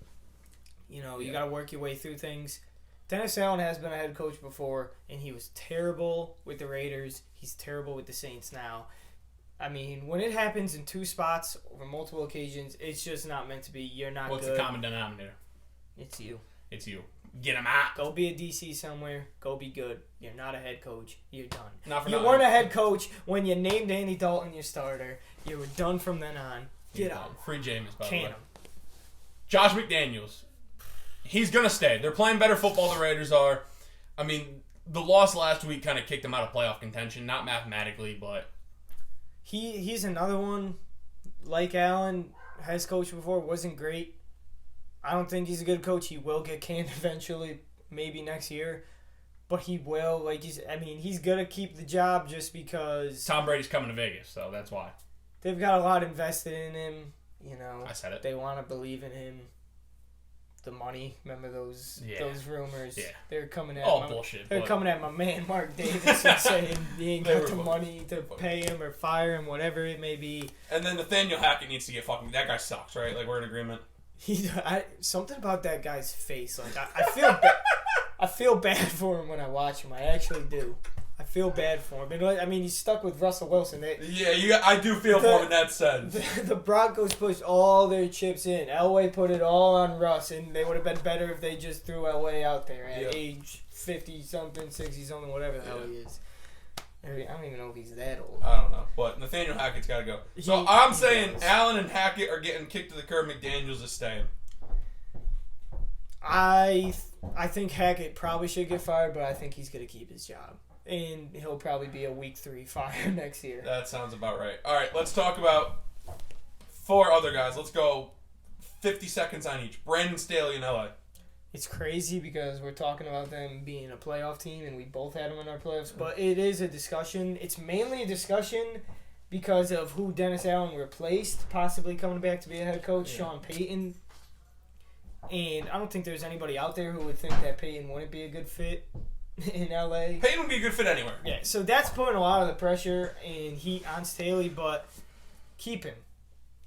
You know, you got to work your way through things. Dennis Allen has been a head coach before, and he was terrible with the Raiders. He's terrible with the Saints now. I mean, when it happens in 2 spots over multiple occasions, it's just not meant to be. You're not good. What's the common denominator? It's you. It's you. Get him out. Go be a DC somewhere. Go be good. You're not a head coach. You're done. You weren't a head coach when you named Andy Dalton your starter. You were done from then on. Get out. Free Jameis, by the way. Can him. Josh McDaniels. He's going to stay. They're playing better football the Raiders are. I mean, the loss last week kind of kicked them out of playoff contention. Not mathematically, but... He's another one. Like Allen, has coached before, wasn't great. I don't think he's a good coach. He will get canned eventually, maybe next year. But he will. He's going to keep the job just because... Tom Brady's coming to Vegas, so that's why. They've got a lot invested in him. You know, I said it. They want to believe in him. The money, remember those rumors? Yeah, they're coming at bullshit. They're coming at my man Mark Davidson saying he ain't got the money to pay him or fire him, whatever it may be. And then Nathaniel Hackett needs to get fucking. That guy sucks, right? Like we're in agreement. Something about that guy's face. Like I feel I feel bad for him when I watch him. I actually do. I feel bad for him. I mean, he's stuck with Russell Wilson. I do feel for him in that sense. The Broncos pushed all their chips in. Elway put it all on Russ, and they would have been better if they just threw Elway out there at age 50-something, 60-something, whatever the hell he is. I don't even know if he's that old. I don't know. But Nathaniel Hackett's got to go. So I'm saying Allen and Hackett are getting kicked to the curb. McDaniels is staying. I think Hackett probably should get fired, but I think he's going to keep his job. And he'll probably be a week 3 fire next year. That sounds about right. All right, let's talk about 4 other guys. Let's go 50 seconds on each. Brandon Staley in LA. It's crazy because we're talking about them being a playoff team, and we both had them in our playoffs. But it is a discussion. It's mainly a discussion because of who Dennis Allen replaced, possibly coming back to be a head coach, Sean Payton. And I don't think there's anybody out there who would think that Payton wouldn't be a good fit in LA. Payton would be a good fit anywhere. Yeah, so that's putting a lot of the pressure and heat on Staley, but keep him.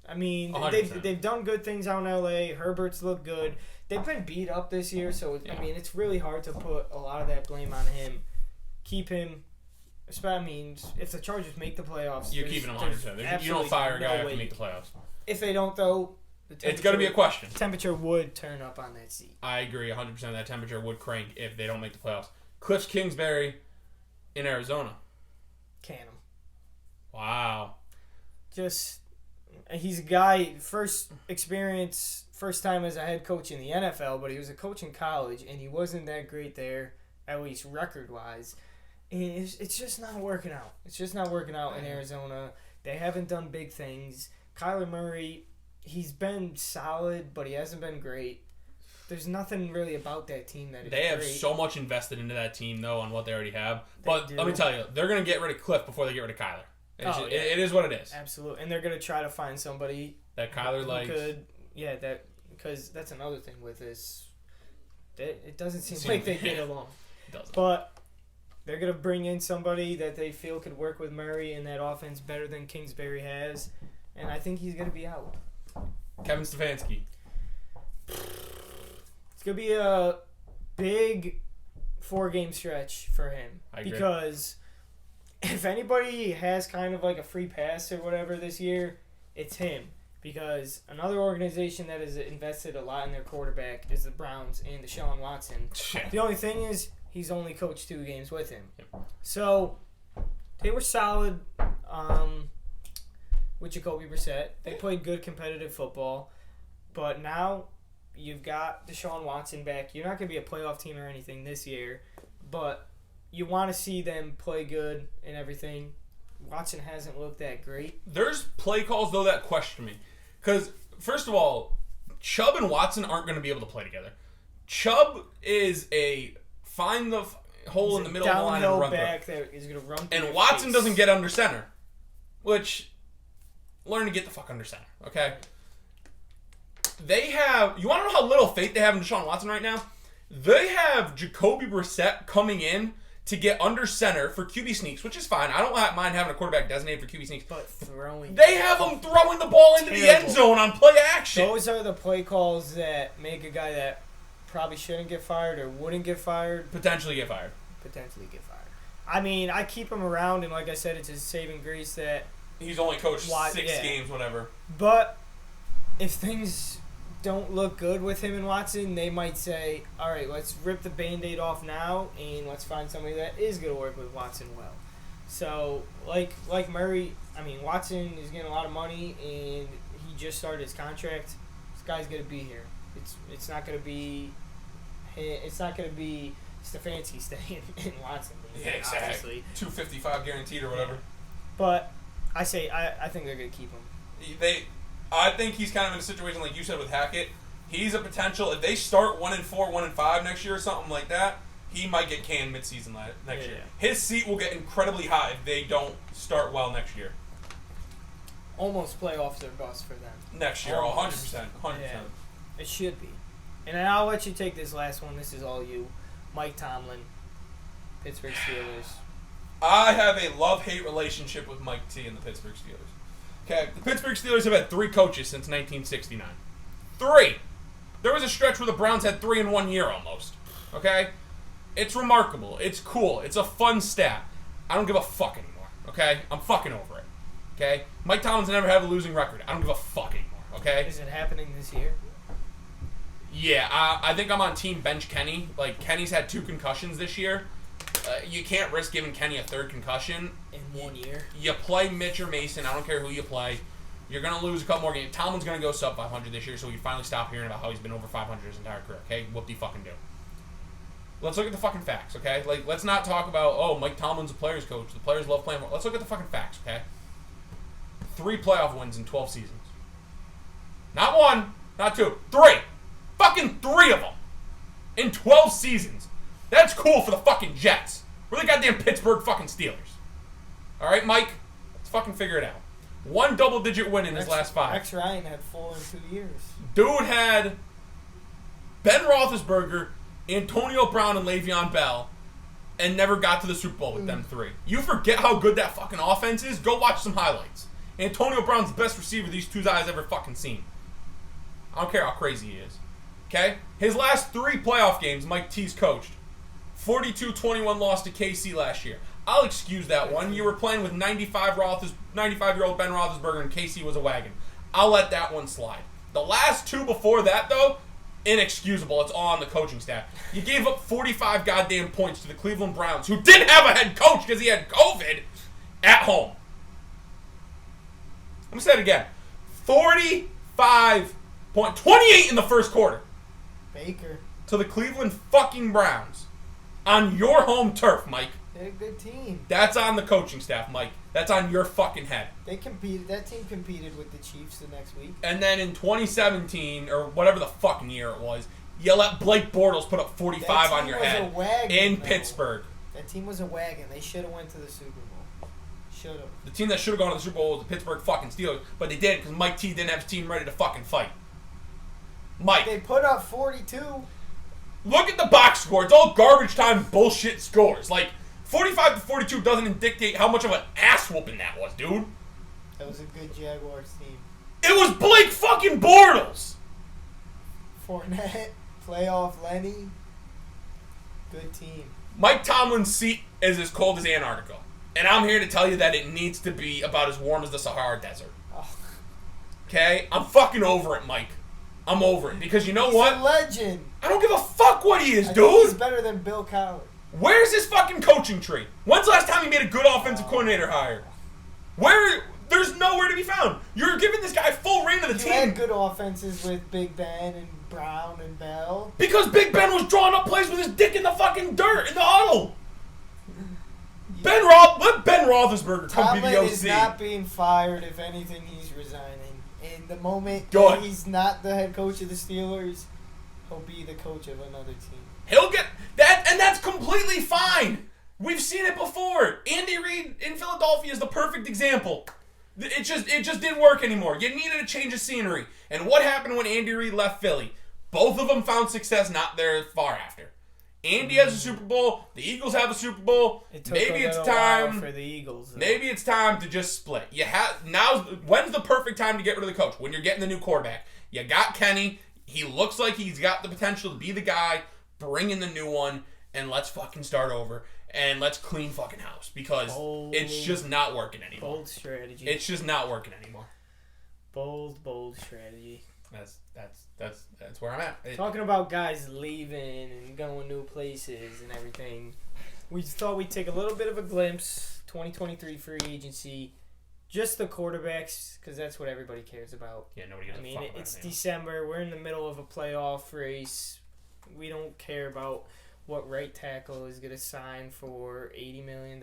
I mean, they've done good things out in LA. Herbert's looked good. They've been beat up this year, so I mean, it's really hard to put a lot of that blame on him. Keep him. I mean, if the Chargers make the playoffs, you're keeping him 100%. You don't fire a guy after make the playoffs. If they don't, though, it's going to be a question. Temperature would turn up on that seat. I agree 100%. That temperature would crank if they don't make the playoffs. Cliff Kingsbury in Arizona. Can him. Wow. He's a guy, first time as a head coach in the NFL, but he was a coach in college, and he wasn't that great there, at least record-wise. And it's just not working out. It's just not working out in Arizona. They haven't done big things. Kyler Murray, he's been solid, but he hasn't been great. There's nothing really about that team that is They have great. so much invested into that team, though, on what they already have. But let me tell you, they're going to get rid of Cliff before they get rid of Kyler. It is what it is. Absolutely. And they're going to try to find somebody that Kyler likes. Because that's another thing with this. It doesn't seem like they get along. It doesn't. But they're going to bring in somebody that they feel could work with Murray in that offense better than Kingsbury has. And I think he's going to be out. Kevin Stefanski. It's going to be a big 4-game stretch for him. I agree. Because if anybody has kind of like a free pass or whatever this year, it's him. Because another organization that has invested a lot in their quarterback is the Browns and Deshaun Watson. The only thing is, he's only coached 2 games with him. So, they were solid with Jacoby Brissett. They played good competitive football. But now, you've got Deshaun Watson back. You're not going to be a playoff team or anything this year. But you want to see them play good and everything. Watson hasn't looked that great. There's play calls, though, that question me. Because, first of all, Chubb and Watson aren't going to be able to play together. Chubb is a find the hole in the middle of the line and run back that is going to run through and Watson doesn't get under center. Which, learn to get the fuck under center, okay? They have... You want to know how little faith they have in Deshaun Watson right now? They have Jacoby Brissett coming in to get under center for QB sneaks, which is fine. I don't mind having a quarterback designated for QB sneaks. But throwing... They have him throwing the ball into the end zone on play action. Those are the play calls that make a guy that probably shouldn't get fired or wouldn't get fired. Potentially get fired. I mean, I keep him around, and like I said, it's his saving grace that... He's only coached 6 games, whatever. But if things don't look good with him and Watson, they might say, all right, let's rip the Band-Aid off now and let's find somebody that is going to work with Watson well. So, like Murray, I mean, Watson is getting a lot of money and he just started his contract. This guy's going to be here. It's not going to be Stefanski staying in Watson. Yeah, exactly. $255 guaranteed or whatever. But I think they're going to keep him. I think he's kind of in a situation like you said with Hackett. He's a potential. If they start 1-4, 1-5 next year or something like that, he might get canned midseason next year. His seat will get incredibly high if they don't start well next year. Almost playoffs or bust for them. Next year, 100%. Yeah, it should be. And then I'll let you take this last one. This is all you. Mike Tomlin, Pittsburgh Steelers. I have a love-hate relationship with Mike T and the Pittsburgh Steelers. Okay, the Pittsburgh Steelers have had 3 coaches since 1969. 3! There was a stretch where the Browns had 3 in 1 year almost. Okay? It's remarkable. It's cool. It's a fun stat. I don't give a fuck anymore, okay? I'm fucking over it, okay? Mike Tomlin's never had a losing record. I don't give a fuck anymore, okay? Is it happening this year? Yeah, I think I'm on team bench Kenny. Like, Kenny's had 2 concussions this year. You can't risk giving Kenny a 3rd concussion. In 1 year? You play Mitch or Mason. I don't care who you play. You're going to lose a couple more games. Tomlin's going to go sub 500 this year, so we finally stop hearing about how he's been over 500 his entire career, okay? Whoop-de-fucking-do. Let's look at the fucking facts, okay? Like, let's not talk about, oh, Mike Tomlin's a player's coach. The players love playing. Let's look at the fucking facts, okay? 3 playoff wins in 12 seasons. Not 1, not 2, 3. Fucking 3 of them in 12 seasons. That's cool for the fucking Jets. We're the goddamn Pittsburgh fucking Steelers. All right, Mike? Let's fucking figure it out. 1 double-digit win in his last 5. Rex Ryan had 4 in 2 years. Dude had Ben Roethlisberger, Antonio Brown, and Le'Veon Bell, and never got to the Super Bowl with them 3. You forget how good that fucking offense is? Go watch some highlights. Antonio Brown's the best receiver these 2 guys ever fucking seen. I don't care how crazy he is. Okay? His last 3 playoff games, Mike T's coached. 42-21 loss to KC last year. I'll excuse that one. You were playing with 95-year-old Ben Roethlisberger, and KC was a wagon. I'll let that one slide. The last 2 before that, though, inexcusable. It's all on the coaching staff. You gave up 45 goddamn points to the Cleveland Browns, who didn't have a head coach because he had COVID, at home. I'm going to say it again. 28 in the first quarter. Baker. To the Cleveland fucking Browns. On your home turf, Mike. They're a good team. That's on the coaching staff, Mike. That's on your fucking head. They competed. That team competed with the Chiefs the next week. And then in 2017, or whatever the fucking year it was, you let Blake Bortles put up 45 on your head in Pittsburgh. That team was a wagon. They should have went to the Super Bowl. Should have. The team that should have gone to the Super Bowl was the Pittsburgh fucking Steelers, but they didn't because Mike T didn't have his team ready to fucking fight. Mike. They put up 42. Look at the box score. It's all garbage time bullshit scores. Like, 45-42 doesn't dictate how much of an ass whooping that was, dude. That was a good Jaguars team. It was Blake fucking Bortles. Fournette, playoff Lenny. Good team. Mike Tomlin's seat is as cold as Antarctica. And I'm here to tell you that it needs to be about as warm as the Sahara Desert. Okay? I'm fucking over it, Mike. I'm over it. Because you know what? He's a legend. I don't give a fuck what he is, I dude. think he's better than Bill Cowher. Where's his fucking coaching tree? When's the last time he made a good offensive coordinator hire? There's nowhere to be found. You're giving this guy full reign of the team. You had good offenses with Big Ben and Brown and Bell. Because Big Ben was drawing up plays with his dick in the fucking dirt in the huddle. Let Ben Roethlisberger come be the OC. Tomlin is not being fired. If anything, he's resigning. In the moment he's not the head coach of the Steelers, he'll be the coach of another team. He'll get that, and that's completely fine. We've seen it before. Andy Reid in Philadelphia is the perfect example. It just didn't work anymore. You needed a change of scenery. And what happened when Andy Reid left Philly? Both of them found success not there far after. Andy has a Super Bowl. The Eagles have a Super Bowl. Maybe it's time for the Eagles. Maybe it's time to just split. When's the perfect time to get rid of the coach? When you're getting the new quarterback. You got Kenny. He looks like he's got the potential to be the guy. Bring in the new one, and let's fucking start over. And let's clean fucking house. Because it's just not working anymore. Bold strategy. It's just not working anymore. Bold strategy. That's where I'm at. Talking about guys leaving and going new places and everything, we thought we'd take a little bit of a glimpse. 2023 free agency, just the quarterbacks, because that's what everybody cares about. Yeah, nobody gives a fuck about it's it. December. We're in the middle of a playoff race. We don't care about what right tackle is going to sign for $80 million,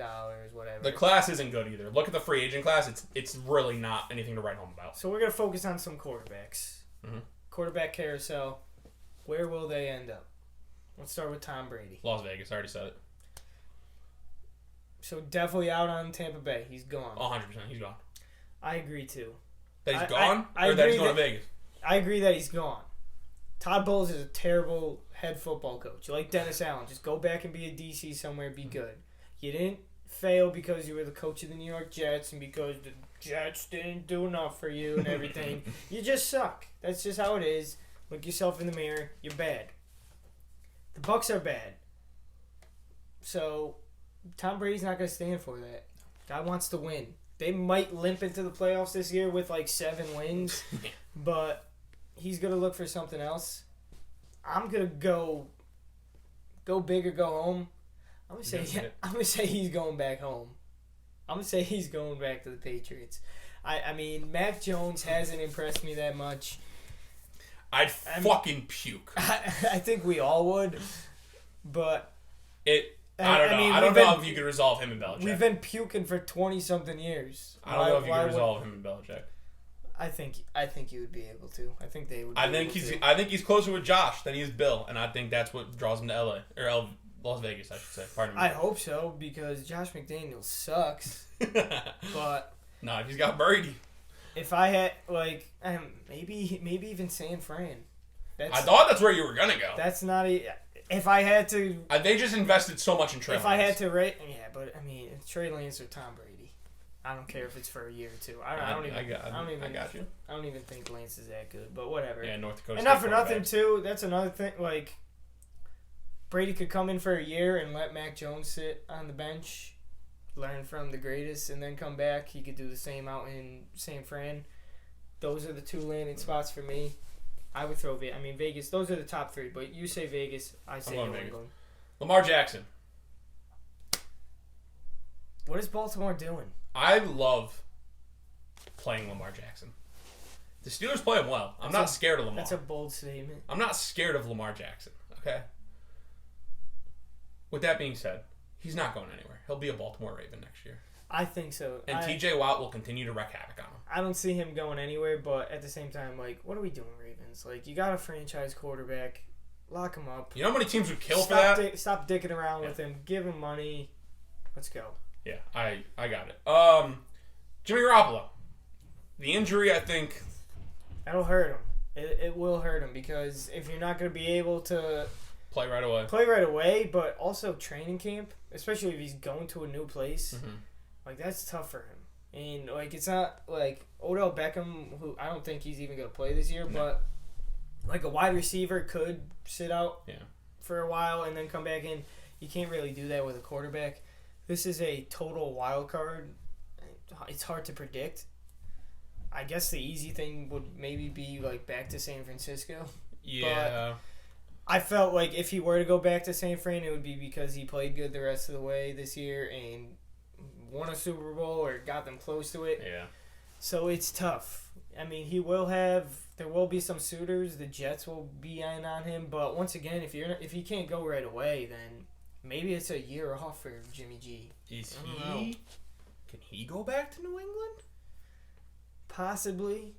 whatever. The class isn't good either. Look at the free agent class. It's really not anything to write home about. So we're going to focus on some quarterbacks. Mm-hmm. Quarterback carousel. Where will they end up? Let's start with Tom Brady. Las Vegas. I already said it. So definitely out on Tampa Bay. He's gone. 100%. He's gone. I agree too. That he's gone? I or that he's going to Vegas? I agree that he's gone. Todd Bowles is a terrible head football coach. Like Dennis Allen. Just go back and be a DC somewhere, be good. You didn't fail because you were the coach of the New York Jets and because the Jets didn't do enough for you and everything. You just suck. That's just how it is. Look yourself in the mirror. You're bad. The Bucs are bad. So Tom Brady's not going to stand for that. Guy wants to win. They might limp into the playoffs this year with like 7 wins, but he's going to look for something else. I'm going to go big or go home. I'm gonna say he's going back home. I'm gonna say he's going back to the Patriots. I mean, Mac Jones hasn't impressed me that much. I'd fucking puke. I think we all would, but I don't know. I don't know if you could resolve him and Belichick. We've been puking for 20-something years. I don't know if you could resolve him and Belichick. I think you would be able to. I think they would. I think he's closer with Josh than he is Bill, and I think that's what draws him to LA or Las Vegas, I should say. Pardon me. I hope so because Josh McDaniels sucks. But no, he's got Brady. If I had maybe even San Fran. I thought that's where you were gonna go. That's not if I had to. They just invested so much in Trey Lance. If I had to rate, but I mean, Trey Lance or Tom Brady. I don't care if it's for a year or two. I got you. I don't even think Lance is that good, but whatever. Yeah, North Dakota. And not for nothing too. That's another thing. Like Brady could come in for a year and let Mac Jones sit on the bench, learn from the greatest, and then come back. He could do the same out in San Fran. Those are the 2 landing spots for me. I would throw Vegas. Those are the top 3. But you say Vegas. I say New England. Lamar Jackson. What is Baltimore doing? I love playing Lamar Jackson. The Steelers play him well. I'm not scared of Lamar. That's a bold statement. I'm not scared of Lamar Jackson. Okay. With that being said, he's not going anywhere. He'll be a Baltimore Raven next year. I think so. And TJ Watt will continue to wreak havoc on him. I don't see him going anywhere, but at the same time, what are we doing, Ravens? You got a franchise quarterback. Lock him up. You know how many teams would kill for that? Stop dicking around with him. Give him money. Let's go. Yeah, I got it. Jimmy Garoppolo. The injury, I think... That'll hurt him. It will hurt him because if you're not going to be able to... Play right away, but also training camp, especially if he's going to a new place, that's tough for him. And it's not like Odell Beckham, who I don't think he's even going to play this year, but a wide receiver could sit out for a while and then come back in. You can't really do that with a quarterback. This is a total wild card. It's hard to predict. I guess the easy thing would maybe be back to San Francisco. Yeah. But I felt like if he were to go back to San Fran, it would be because he played good the rest of the way this year and won a Super Bowl or got them close to it. Yeah. So it's tough. I mean, there will be some suitors. The Jets will be in on him. But once again, if he can't go right away, then maybe it's a year off for Jimmy G. Can he go back to New England? Possibly.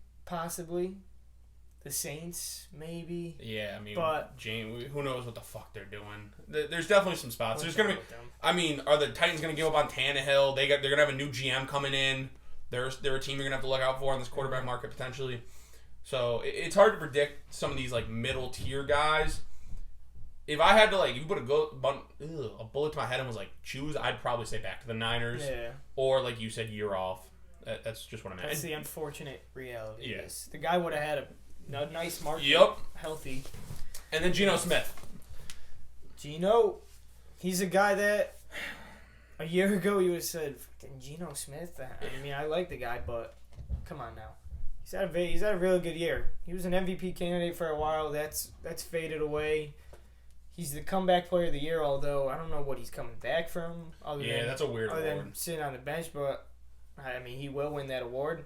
The Saints, maybe. Yeah, I mean, but who knows what the fuck they're doing? There's definitely some spots. There's gonna be. I mean, are the Titans gonna give up on Tannehill? They're gonna have a new GM coming in. They're a team you're gonna have to look out for in this quarterback market potentially. So it's hard to predict some of these middle tier guys. If I had to if you put a bullet to my head and was choose, I'd probably say back to the Niners. Yeah. Or like you said, year off. That's just what I'm at. That's the unfortunate reality. Yes. The guy would have had a nice market. Yep. Healthy. And then Geno Smith. He's a guy that a year ago you would have said, fucking Geno Smith. I mean, I like the guy, but come on now. He's had a really good year. He was an MVP candidate for a while. That's faded away. He's the comeback player of the year, although I don't know what he's coming back from. That's a weird award. Other than sitting on the bench, but I mean, he will win that award.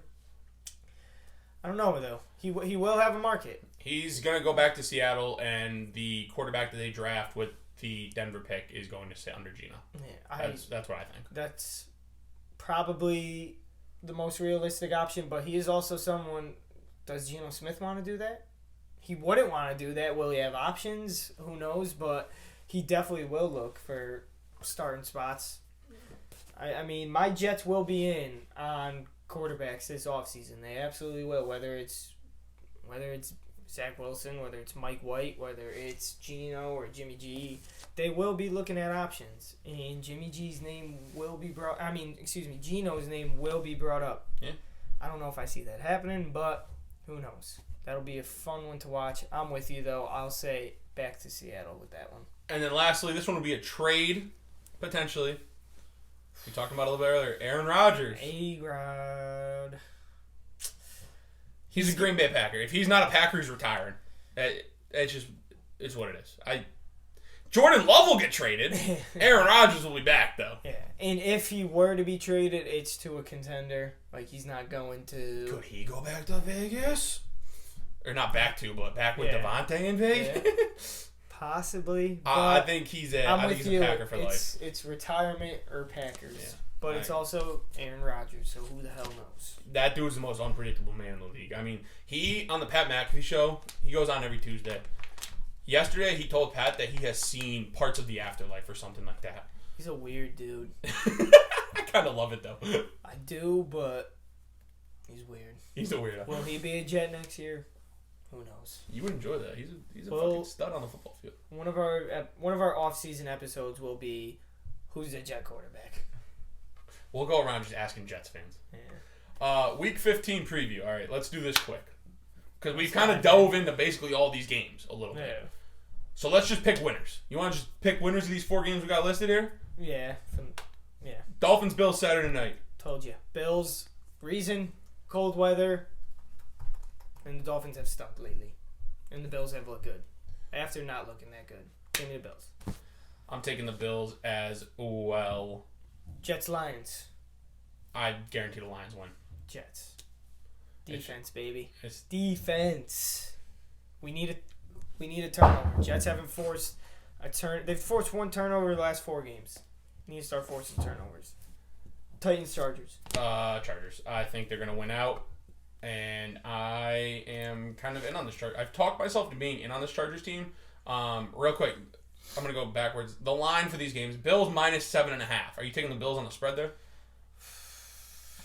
I don't know, though. He will have a market. He's going to go back to Seattle, and the quarterback that they draft with the Denver pick is going to sit under Geno. Yeah, that's what I think. That's probably the most realistic option, but he is also someone... Does Geno Smith want to do that? He wouldn't want to do that. Will he have options? Who knows? But he definitely will look for starting spots. I mean, my Jets will be in on quarterbacks this offseason. They absolutely will. Whether it's Zach Wilson, whether it's Mike White, whether it's Geno or Jimmy G, they will be looking at options. And Geno's name will be brought up. Yeah. I don't know if I see that happening, but who knows? That'll be a fun one to watch. I'm with you, though. I'll say back to Seattle with that one. And then lastly, this one will be a trade, potentially. We talked about it a little bit earlier. Aaron Rodgers. A-Rod. He's a Green Bay Packer. If he's not a Packer, he's retiring. It's what it is. Jordan Love will get traded. Aaron Rodgers will be back, though. Yeah, and if he were to be traded, it's to a contender. Like, he's not going to... Could he go back to Vegas? Or not back to, but back with Devontae in Vegas? Yeah. Possibly. I think he's a Packer for life. It's retirement or Packers. Yeah. But it's also Aaron Rodgers, so who the hell knows? That dude's the most unpredictable man in the league. I mean, he, on the Pat McAfee show, he goes on every Tuesday. Yesterday, he told Pat that he has seen parts of the afterlife or something like that. He's a weird dude. I kind of love it, though. I do, but he's weird. He's a weirdo. Will he be a Jet next year? Who knows? You would enjoy that. He's a fucking stud on the football field. One of our off-season episodes will be who's the Jet quarterback. We'll go around just asking Jets fans. Yeah. Week 15 preview. All right, let's do this quick. Because we kind of dove into basically all these games a little bit. Yeah. So let's just pick winners. You want to just pick winners of these 4 games we got listed here? Yeah. Dolphins, Bills, Saturday night. Told you. Bills, reason, cold weather, and the Dolphins have stunk lately. And the Bills have looked good. After not looking that good. Give me the Bills. I'm taking the Bills as well. Jets, Lions. I guarantee the Lions win. Jets. Defense, baby. It's defense. We need a turnover. Jets haven't forced a turn. They've forced 1 turnover the last 4 games. Need to start forcing turnovers. Titans, Chargers. Chargers. I think they're going to win out. And I am kind of in on this Chargers. I've talked myself to being in on this Chargers team. Real quick, I'm going to go backwards. The line for these games, Bills minus 7.5. Are you taking the Bills on the spread there?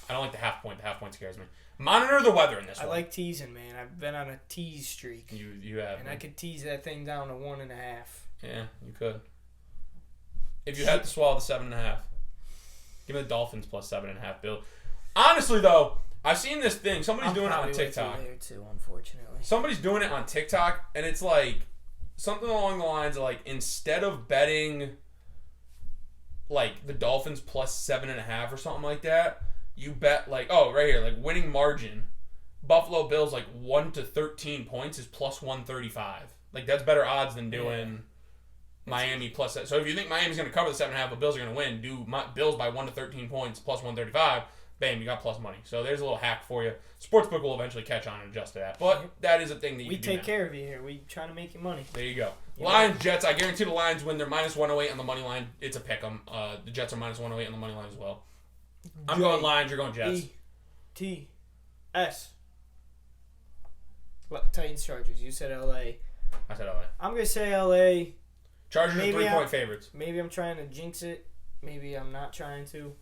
I don't like the half point. The half point scares me. Monitor the weather in this one. I like teasing, man. I've been on a tease streak. You have. And I could tease that thing down to 1.5. Yeah, you could. If you had to swallow the 7.5. Give me the Dolphins plus 7.5, Bill. Honestly, though, I've seen this thing. Somebody's doing it on TikTok. There too, unfortunately. Somebody's doing it on TikTok, and it's like something along the lines of like instead of betting like the Dolphins plus 7.5 or something like that, you bet like right here, like winning margin. Buffalo Bills like 1 to 13 points is plus 135. Like that's better odds than doing Miami plus that. So if you think Miami's going to cover the 7.5, but Bills are going to win, do Bills by 1 to 13 points plus 135. Bam, you got plus money. So there's a little hack for you. Sportsbook will eventually catch on and adjust to that. But that is a thing that you can do. We take care of you here. We try to make you money. There you go. Lions, Jets. I guarantee the Lions win. They're minus 108 on the money line. It's a pick 'em. The Jets are minus 108 on the money line as well. I'm going Lions. You're going Jets. E-T-S. Titans, Chargers. You said L.A. I said LA. I'm going to say L.A. Chargers are 3-point favorites. Maybe I'm trying to jinx it. Maybe I'm not trying to.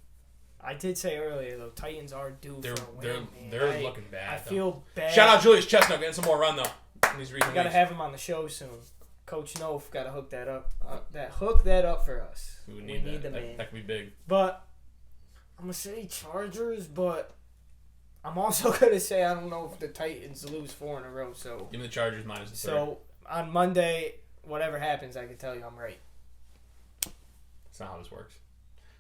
I did say earlier, though, Titans are due for a win. They're looking bad. I feel bad. Shout out Julius Chestnut getting some more run, though. In these recent got to have him on the show soon. Coach Nof got to hook that up. Hook that up for us. We need the man. That could be big. But I'm going to say Chargers, but I'm also going to say I don't know if the Titans lose 4 in a row. So give me the Chargers minus the 3. So on Monday, whatever happens, I can tell you I'm right. That's not how this works.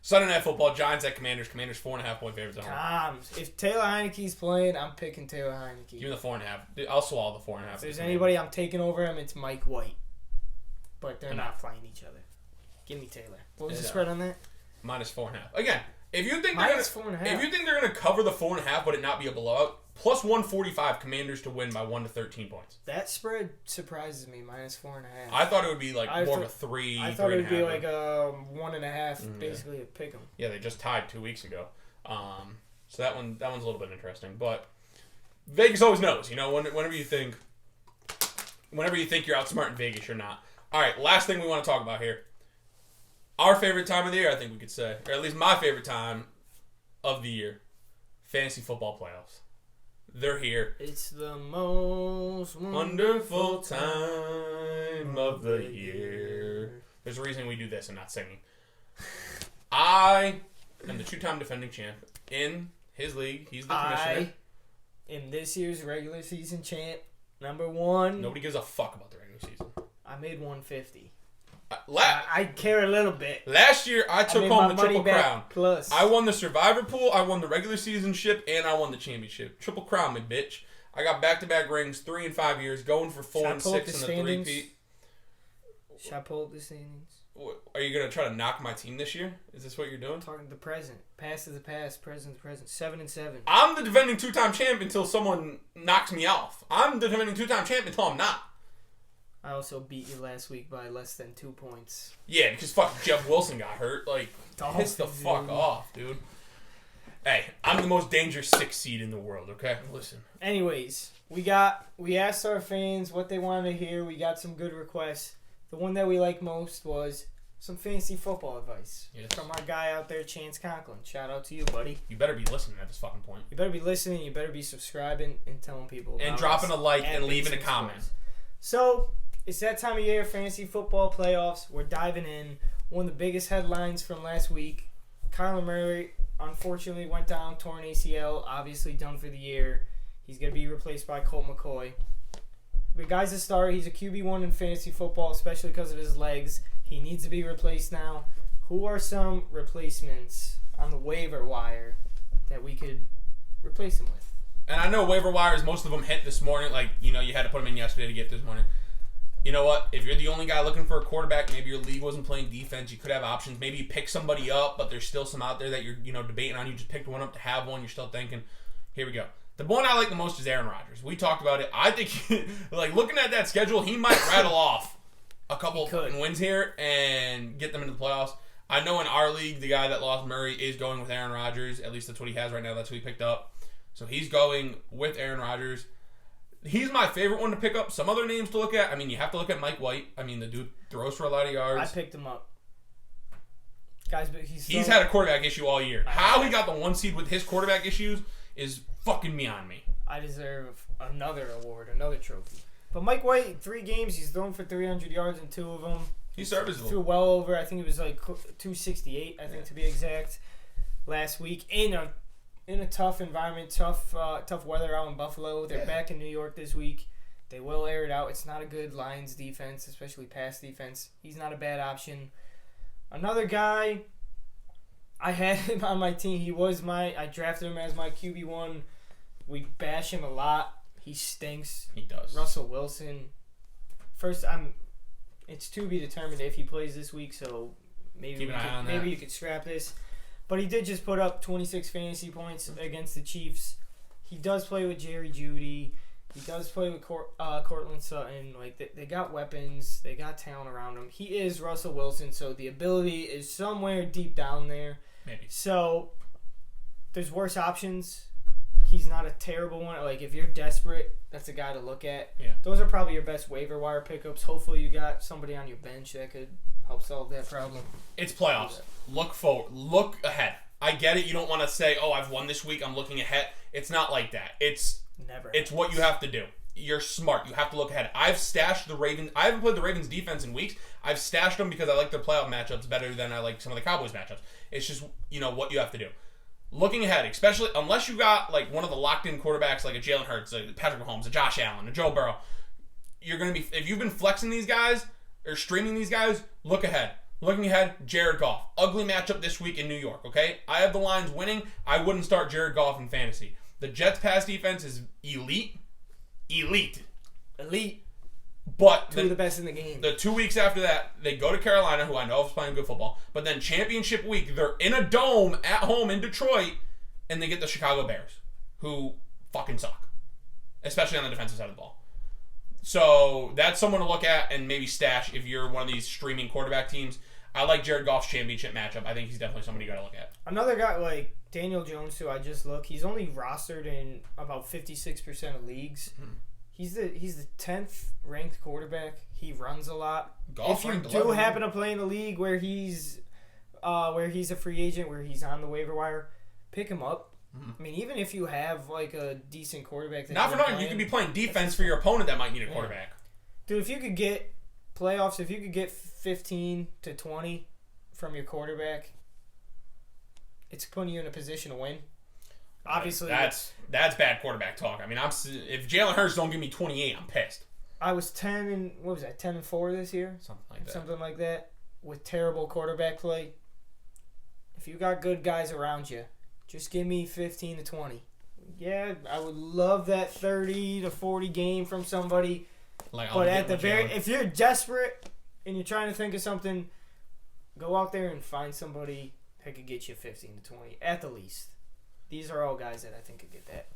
Sunday Night Football, Giants at Commanders. Commanders 4.5-point favorites at home. If Taylor Heineke's playing, I'm picking Taylor Heineke. Give me the 4.5. I'll swallow the 4.5. If there's anybody I'm taking over him, it's Mike White. But they're not playing each other. Give me Taylor. What was the spread on that? Minus 4.5. Again, if you think they're gonna cover the 4.5, but it not be a blowout, plus 145 Commanders to win by 1 to 13 points. That spread surprises me. Minus 4.5. I thought it would be like more of a 3. I thought it would be like a 1.5, basically a pick 'em. Yeah, they just tied 2 weeks ago. So that one's a little bit interesting. But Vegas always knows. You know, whenever you think you're outsmarting Vegas, you're not. All right, last thing we want to talk about here. Our favorite time of the year, I think we could say, or at least my favorite time of the year, fantasy football playoffs. They're here. It's the most wonderful time of the year. There's a reason we do this and not singing. I am the 2-time defending champ in his league. He's the commissioner. I am this year's regular season champ, number 1. Nobody gives a fuck about the regular season. I made 150. I care a little bit. Last year, I took home the Triple Crown. Plus. I won the Survivor Pool, I won the regular season ship, and I won the championship. Triple Crown, my bitch. I got back-to-back rings, 3 and 5 years, going for 4 and 6 in the three-peat. Should I pull up the standings? Are you going to try to knock my team this year? Is this what you're doing? I'm talking the present. Past is the past, present is the present. 7 and 7. I'm the defending 2-time champ until someone knocks me off. I'm the defending 2-time champ until I'm not. I also beat you last week by less than 2 points. Yeah, because fucking Jeff Wilson got hurt. Like, piss the fuck off, dude. Hey, I'm the most dangerous 6th seed in the world, okay? Listen. Anyways, we asked our fans what they wanted to hear. We got some good requests. The one that we liked most was some fantasy football advice from our guy out there, Chance Conklin. Shout out to you, buddy. You better be listening at this fucking point. You better be listening. You better be subscribing and telling people about and dropping us a like and leaving a comment. Sports. So, it's that time of year, fantasy football playoffs. We're diving in. One of the biggest headlines from last week, Kyler Murray unfortunately went down, torn ACL, obviously done for the year. He's going to be replaced by Colt McCoy. The guy's a star. He's a QB1 in fantasy football, especially because of his legs. He needs to be replaced now. Who are some replacements on the waiver wire that we could replace him with? And I know waiver wires, most of them hit this morning. Like, you had to put them in yesterday to get this morning. You know what? If you're the only guy looking for a quarterback, maybe your league wasn't playing defense, you could have options. Maybe you pick somebody up, but there's still some out there that you're, debating on. You just picked one up to have one. You're still thinking, here we go. The one I like the most is Aaron Rodgers. We talked about it. I think, looking at that schedule, he might rattle off a couple of wins here and get them into the playoffs. I know in our league, the guy that lost Murray is going with Aaron Rodgers. At least that's what he has right now. That's who he picked up. So he's going with Aaron Rodgers. He's my favorite one to pick up. Some other names to look at. I mean, you have to look at Mike White. I mean, the dude throws for a lot of yards. I picked him up. Guys, but he's had a quarterback issue all year. How he got the 1 seed with his quarterback issues is fucking beyond me. I deserve another award, another trophy. But Mike White, 3 games, he's thrown for 300 yards in 2 of them. He's serviceable. Threw well over, I think it was like 268, I think to be exact, last week. In a tough environment, tough weather out in Buffalo. They're back in New York this week. They will air it out. It's not a good Lions defense, especially pass defense. He's not a bad option. Another guy, I had him on my team. I drafted him as my QB1. We bash him a lot. He stinks. He does. Russell Wilson. First, it's to be determined if he plays this week, so maybe you could scrap this. But he did just put up 26 fantasy points against the Chiefs. He does play with Jerry Jeudy. He does play with Cortland Sutton. Like they got weapons. They got talent around him. He is Russell Wilson, so the ability is somewhere deep down there. Maybe. So there's worse options. He's not a terrible one. Like if you're desperate, that's a guy to look at. Yeah. Those are probably your best waiver wire pickups. Hopefully you got somebody on your bench that could help solve that problem. It's playoffs. Look forward. Look ahead. I get it. You don't want to say, "Oh, I've won this week. I'm looking ahead." It's not like that. It's what you have to do. You're smart. You have to look ahead. I've stashed the Ravens. I haven't played the Ravens defense in weeks. I've stashed them because I like their playoff matchups better than I like some of the Cowboys matchups. It's just what you have to do. Looking ahead, especially unless you got like one of the locked-in quarterbacks like a Jalen Hurts, a Patrick Mahomes, a Josh Allen, a Joe Burrow, you're gonna be if you've been flexing these guys or streaming these guys. Look ahead. Looking ahead, Jared Goff. Ugly matchup this week in New York, okay? I have the Lions winning. I wouldn't start Jared Goff in fantasy. The Jets' pass defense is elite. But two of the best in the game. The 2 weeks after that, they go to Carolina, who I know is playing good football. But then championship week, they're in a dome at home in Detroit, and they get the Chicago Bears, who fucking suck, especially on the defensive side of the ball. So that's someone to look at and maybe stash if you're one of these streaming quarterback teams. I like Jared Goff's championship matchup. I think he's definitely somebody you got to look at. Another guy like Daniel Jones, who I just looked, he's only rostered in about 56% of leagues. Mm-hmm. He's the 10th ranked quarterback. He runs a lot. If you do happen to play in a league where he's a free agent, where he's on the waiver wire, pick him up. Mm-hmm. I mean, even if you have like a decent quarterback, not for nothing, you could be playing defense for your opponent that might need a quarterback. Dude, if you could get playoffs, if you could get 15 to 20 from your quarterback, it's putting you in a position to win. Obviously, that's bad quarterback talk. I mean, if Jalen Hurts don't give me 28, I'm pissed. I was 10-4 this year? Something like that. With terrible quarterback play. If you got good guys around you, just give me 15 to 20. Yeah, I would love that 30 to 40 game from somebody. But at the if you're desperate and you're trying to think of something, go out there and find somebody that could get you 15 to 20 at the least. These are all guys that I think could get that.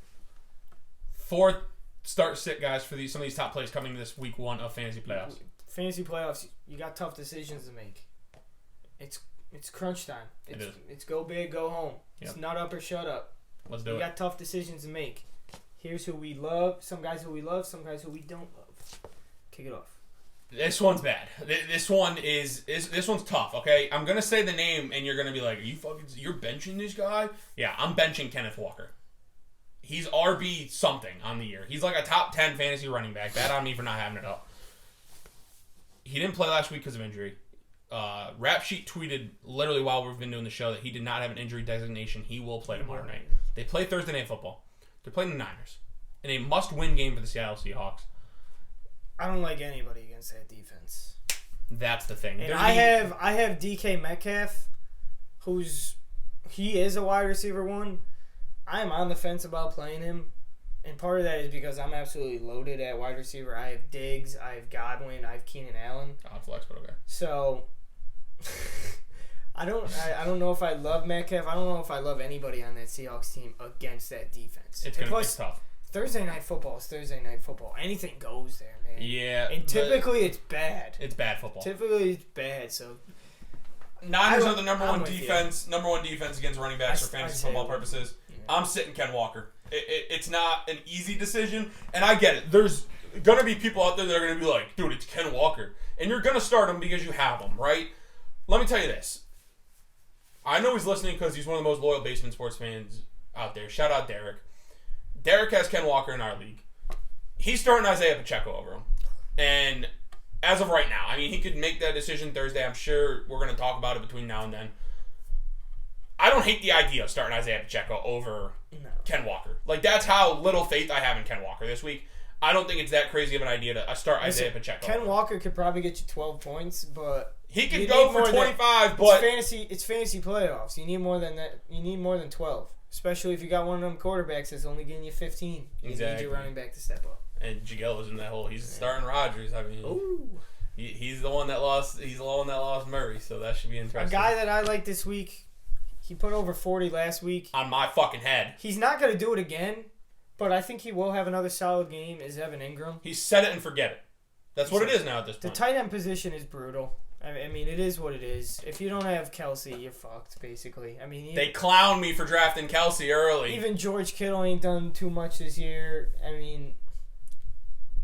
4th start sit guys for some of these top plays coming this week 1 of fantasy playoffs. Fantasy playoffs, you got tough decisions to make. It's crunch time. It's go big, go home. Yep. It's not up or shut up. Let's do it. You got tough decisions to make. Here's who we love. Some guys who we love. Some guys who we don't love. Kick it off. This one's bad. This one's tough. Okay, I'm gonna say the name, and you're gonna be like, you're benching this guy? Yeah, I'm benching Kenneth Walker. He's RB something on the year. He's like a top 10 fantasy running back. Bad on me for not having it up. He didn't play last week because of injury. Rap Sheet tweeted literally while we've been doing the show that he did not have an injury designation. He will play tomorrow night. They play Thursday Night Football. They're playing the Niners in a must-win game for the Seattle Seahawks. I don't like anybody against that defense. That's the thing. And I have DK Metcalf, he is a wide receiver 1. I am on the fence about playing him, and part of that is because I'm absolutely loaded at wide receiver. I have Diggs, I have Godwin, I have Keenan Allen. Odd flex, but okay. So I don't know if I love Metcalf. I don't know if I love anybody on that Seahawks team against that defense. It's going to be tough. Thursday Night Football is Thursday Night Football. Anything goes there, man. Yeah. And typically it's bad. It's bad football. Typically it's bad, so... Niners are the number one defense against running backs for fantasy football purposes. Yeah. I'm sitting Ken Walker. It's not an easy decision, and I get it. There's going to be people out there that are going to be like, dude, it's Ken Walker. And you're going to start him because you have him, right? Let me tell you this. I know he's listening because he's one of the most loyal Basement Sports fans out there. Shout out Derek. Derek has Ken Walker in our league. He's starting Isaiah Pacheco over him. And as of right now, I mean, he could make that decision Thursday. I'm sure we're going to talk about it between now and then. I don't hate the idea of starting Isaiah Pacheco over Ken Walker. Like, that's how little faith I have in Ken Walker this week. I don't think it's that crazy of an idea to start Isaiah Pacheco. Ken Walker could probably get you 12 points, but... He could go for 25, but... It's fantasy playoffs. You need more than that. You need more than 12. Especially if you got one of them quarterbacks that's only getting you 15. You need your running back to step up. And Jagel was in that hole. He's starting Rodgers. I mean, he's the one that lost. He's the one that lost Murray. So that should be interesting. A guy that I like this week. He put over 40 last week. On my fucking head. He's not going to do it again, but I think he will have another solid game. Is Evan Ingram? He set it and forget it. That's what it is now at this point. The tight end position is brutal. I mean, it is what it is. If you don't have Kelsey, you're fucked, basically. I mean, they clown me for drafting Kelsey early. Even George Kittle ain't done too much this year. I mean,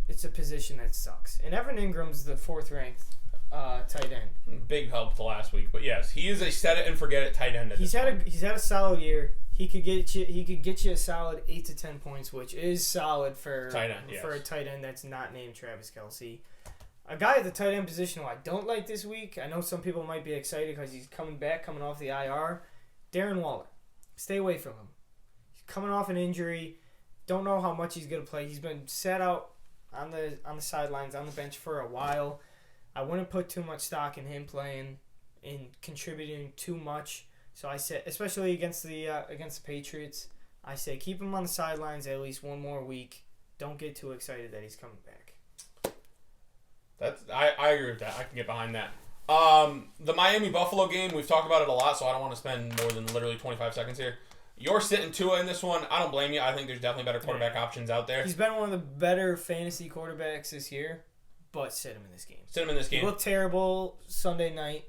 it's a position that sucks. And Evan Ingram's the 4th-ranked tight end. Big help the last week, but yes, he is a set it and forget it tight end. He's had a solid year. He could get you a solid 8 to 10 points, which is solid for tight end, for a tight end that's not named Travis Kelsey. A guy at the tight end position who I don't like this week, I know some people might be excited because he's coming off the IR, Darren Waller. Stay away from him. He's coming off an injury. Don't know how much he's going to play. He's been sat out on the sidelines, on the bench for a while. I wouldn't put too much stock in him playing and contributing too much. So I said, especially against the Patriots, I say keep him on the sidelines at least one more week. Don't get too excited that he's coming back. I agree with that. I can get behind that. The Miami-Buffalo game, we've talked about it a lot, so I don't want to spend more than literally 25 seconds here. You're sitting Tua in this one. I don't blame you. I think there's definitely better quarterback options out there. He's been one of the better fantasy quarterbacks this year, but sit him in this game. He looked terrible Sunday night.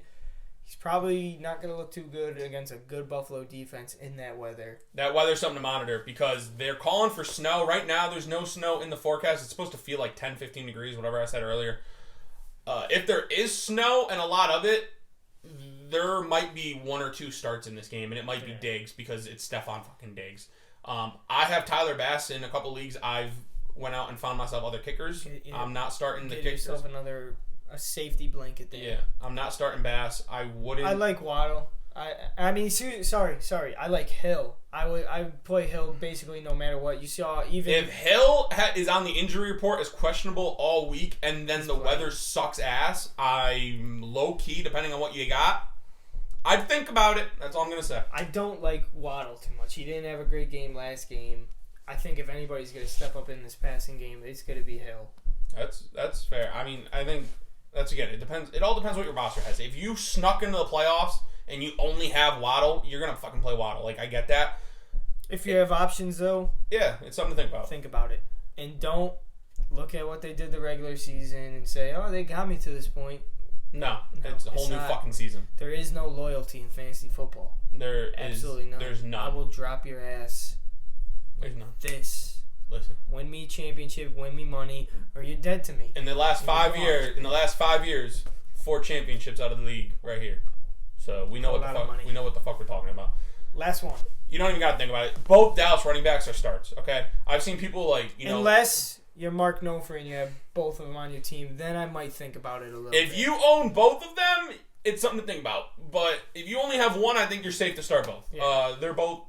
He's probably not going to look too good against a good Buffalo defense in that weather. That weather's something to monitor because they're calling for snow. Right now, there's no snow in the forecast. It's supposed to feel like 10, 15 degrees, whatever I said earlier. If there is snow and a lot of it, there might be 1 or 2 starts in this game, and it might be Diggs because it's Stephon fucking Diggs. I have Tyler Bass in a couple leagues. I've went out and found myself other kickers. I'm not starting the kickers. Get yourself a safety blanket there. Yeah, I'm not starting Bass. I like Waddle. I mean, sorry. I like Hill. I would play Hill basically no matter what. You saw even if Hill is on the injury report as questionable all week, and then the weather sucks ass, I'm low key depending on what you got. I'd think about it. That's all I'm gonna say. I don't like Waddle too much. He didn't have a great game last game. I think if anybody's gonna step up in this passing game, it's gonna be Hill. That's fair. I mean, I think that's again. It depends. It all depends what your roster has. If you snuck into the playoffs and you only have Waddle, you're gonna fucking play Waddle. Like, I get that. If you have options though, yeah, it's something to think about. Think about it, and don't look at what they did the regular season and say, "Oh, they got me to this point." No, it's a whole new fucking season. There is no loyalty in fantasy football. Absolutely none. There's none. I will drop your ass. There's none. Listen. Win me championship, win me money, or you're dead to me. In the last 5 years, 4 championships out of the league right here. So we know what the fuck we're talking about. Last one. You don't even got to think about it. Both Dallas running backs are starts. Okay, I've seen people unless you're Mark Knopfler and you have both of them on your team, then I might think about it a little bit. If you own both of them, it's something to think about. But if you only have one, I think you're safe to start both. Yeah. They're both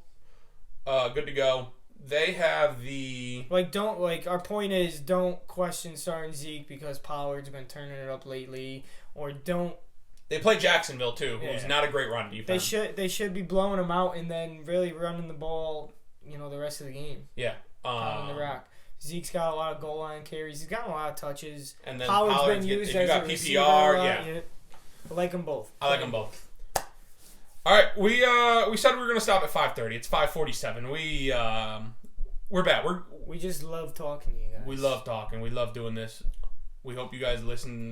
good to go. They have the our point is don't question starting Zeke because Pollard's been turning it up lately, or don't. They play Jacksonville too, who's not a great run defense. They should be blowing them out and then really running the ball, the rest of the game. Yeah, on the rock. Zeke's got a lot of goal line carries. He's gotten a lot of touches. And then Pollard's been used as a receiver. PPR, I like them both. I like them both. All right, we said we were gonna stop at 5:30. It's 5:47. We're back. We just love talking to you guys. We love talking. We love doing this. We hope you guys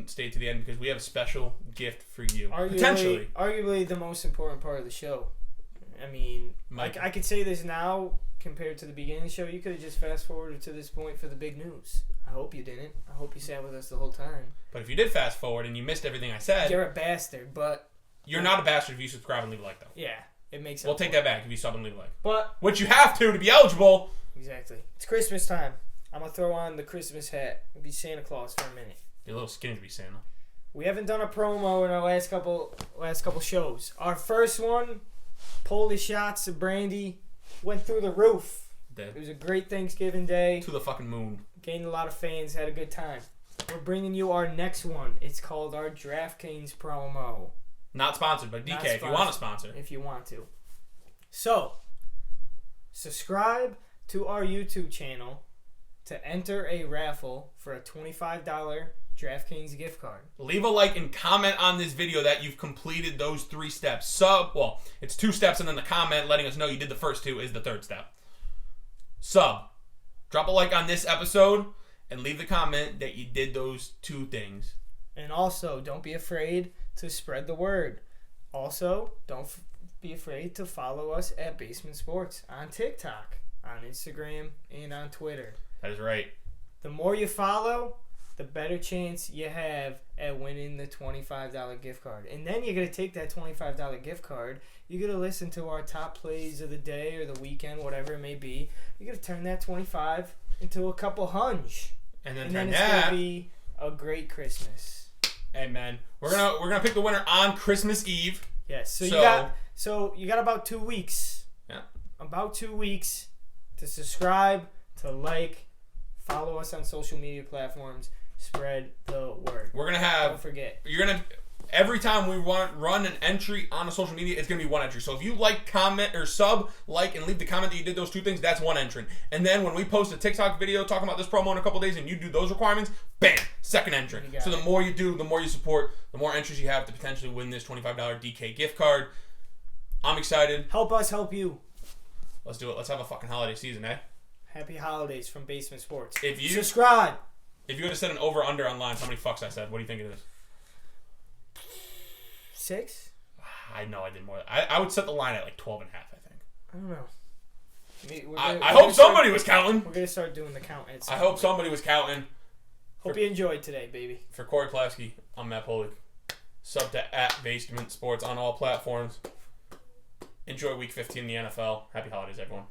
stay to the end because we have a special gift for you. Arguably the most important part of the show. I mean, I could say this now compared to the beginning of the show. You could have just fast forwarded to this point for the big news. I hope you didn't. I hope you sat with us the whole time. But if you did fast forward and you missed everything I said, you're a bastard. But you're not a bastard if you subscribe and leave a like, though. Yeah, it makes sense. We'll take that back if you sub and leave a like. But which you have to be eligible. Exactly. It's Christmas time. I'm gonna throw on the Christmas hat and be Santa Claus for a minute. You're a little skinny to be Santa. We haven't done a promo in our last couple shows. Our first one, Polish shots of brandy, went through the roof. It was a great Thanksgiving day. To the fucking moon. Gained a lot of fans, had a good time. We're bringing you our next one. It's called our DraftKings promo. Not sponsored by DK if you want to sponsor. If you want to. So, subscribe to our YouTube channel to enter a raffle for a $25 DraftKings gift card. Leave a like and comment on this video that you've completed those 3 steps. It's 2 steps and then the comment letting us know you did the first 2 is the 3rd step. Drop a like on this episode and leave the comment that you did those 2 things. And also, don't be afraid to spread the word. Also, don't be afraid to follow us at Basement Sports on TikTok, on Instagram, and on Twitter. That is right. The more you follow, the better chance you have at winning the $25 gift card. And then you're going to take that $25 gift card. You're going to listen to our top plays of the day or the weekend, whatever it may be. You're going to turn that 25 into a couple hunch. And then it's going to be a great Christmas. Amen. We're gonna pick the winner on Christmas Eve. Yes. So you got about 2 weeks. Yeah. About 2 weeks to subscribe, to like, follow us on social media platforms, spread the word. We're gonna have. Don't forget. Every time we run an entry on a social media, it's gonna be 1 entry. So if you like, comment, or sub, like, and leave the comment that you did those 2 things, that's 1 entry. And then when we post a TikTok video talking about this promo in a couple days, and you do those requirements, bam, 2nd entry. So the more you do, the more you support, the more entries you have to potentially win this $25 DK gift card. I'm excited. Help us help you. Let's do it. Let's have a fucking holiday season, eh? Happy holidays from Basement Sports. If you subscribe. If you would have said an over-under online, how many fucks I said? What do you think it is? 6? I know I did more. I would set the line at like 12.5, I think. I don't know. I hope somebody was counting. We're going to start doing the count. I hope somebody was counting. Hope you enjoyed today, baby. For Corey Plasky, I'm Matt Polik. Sub to @BasedMent Sports on all platforms. Enjoy Week 15 in the NFL. Happy holidays, everyone.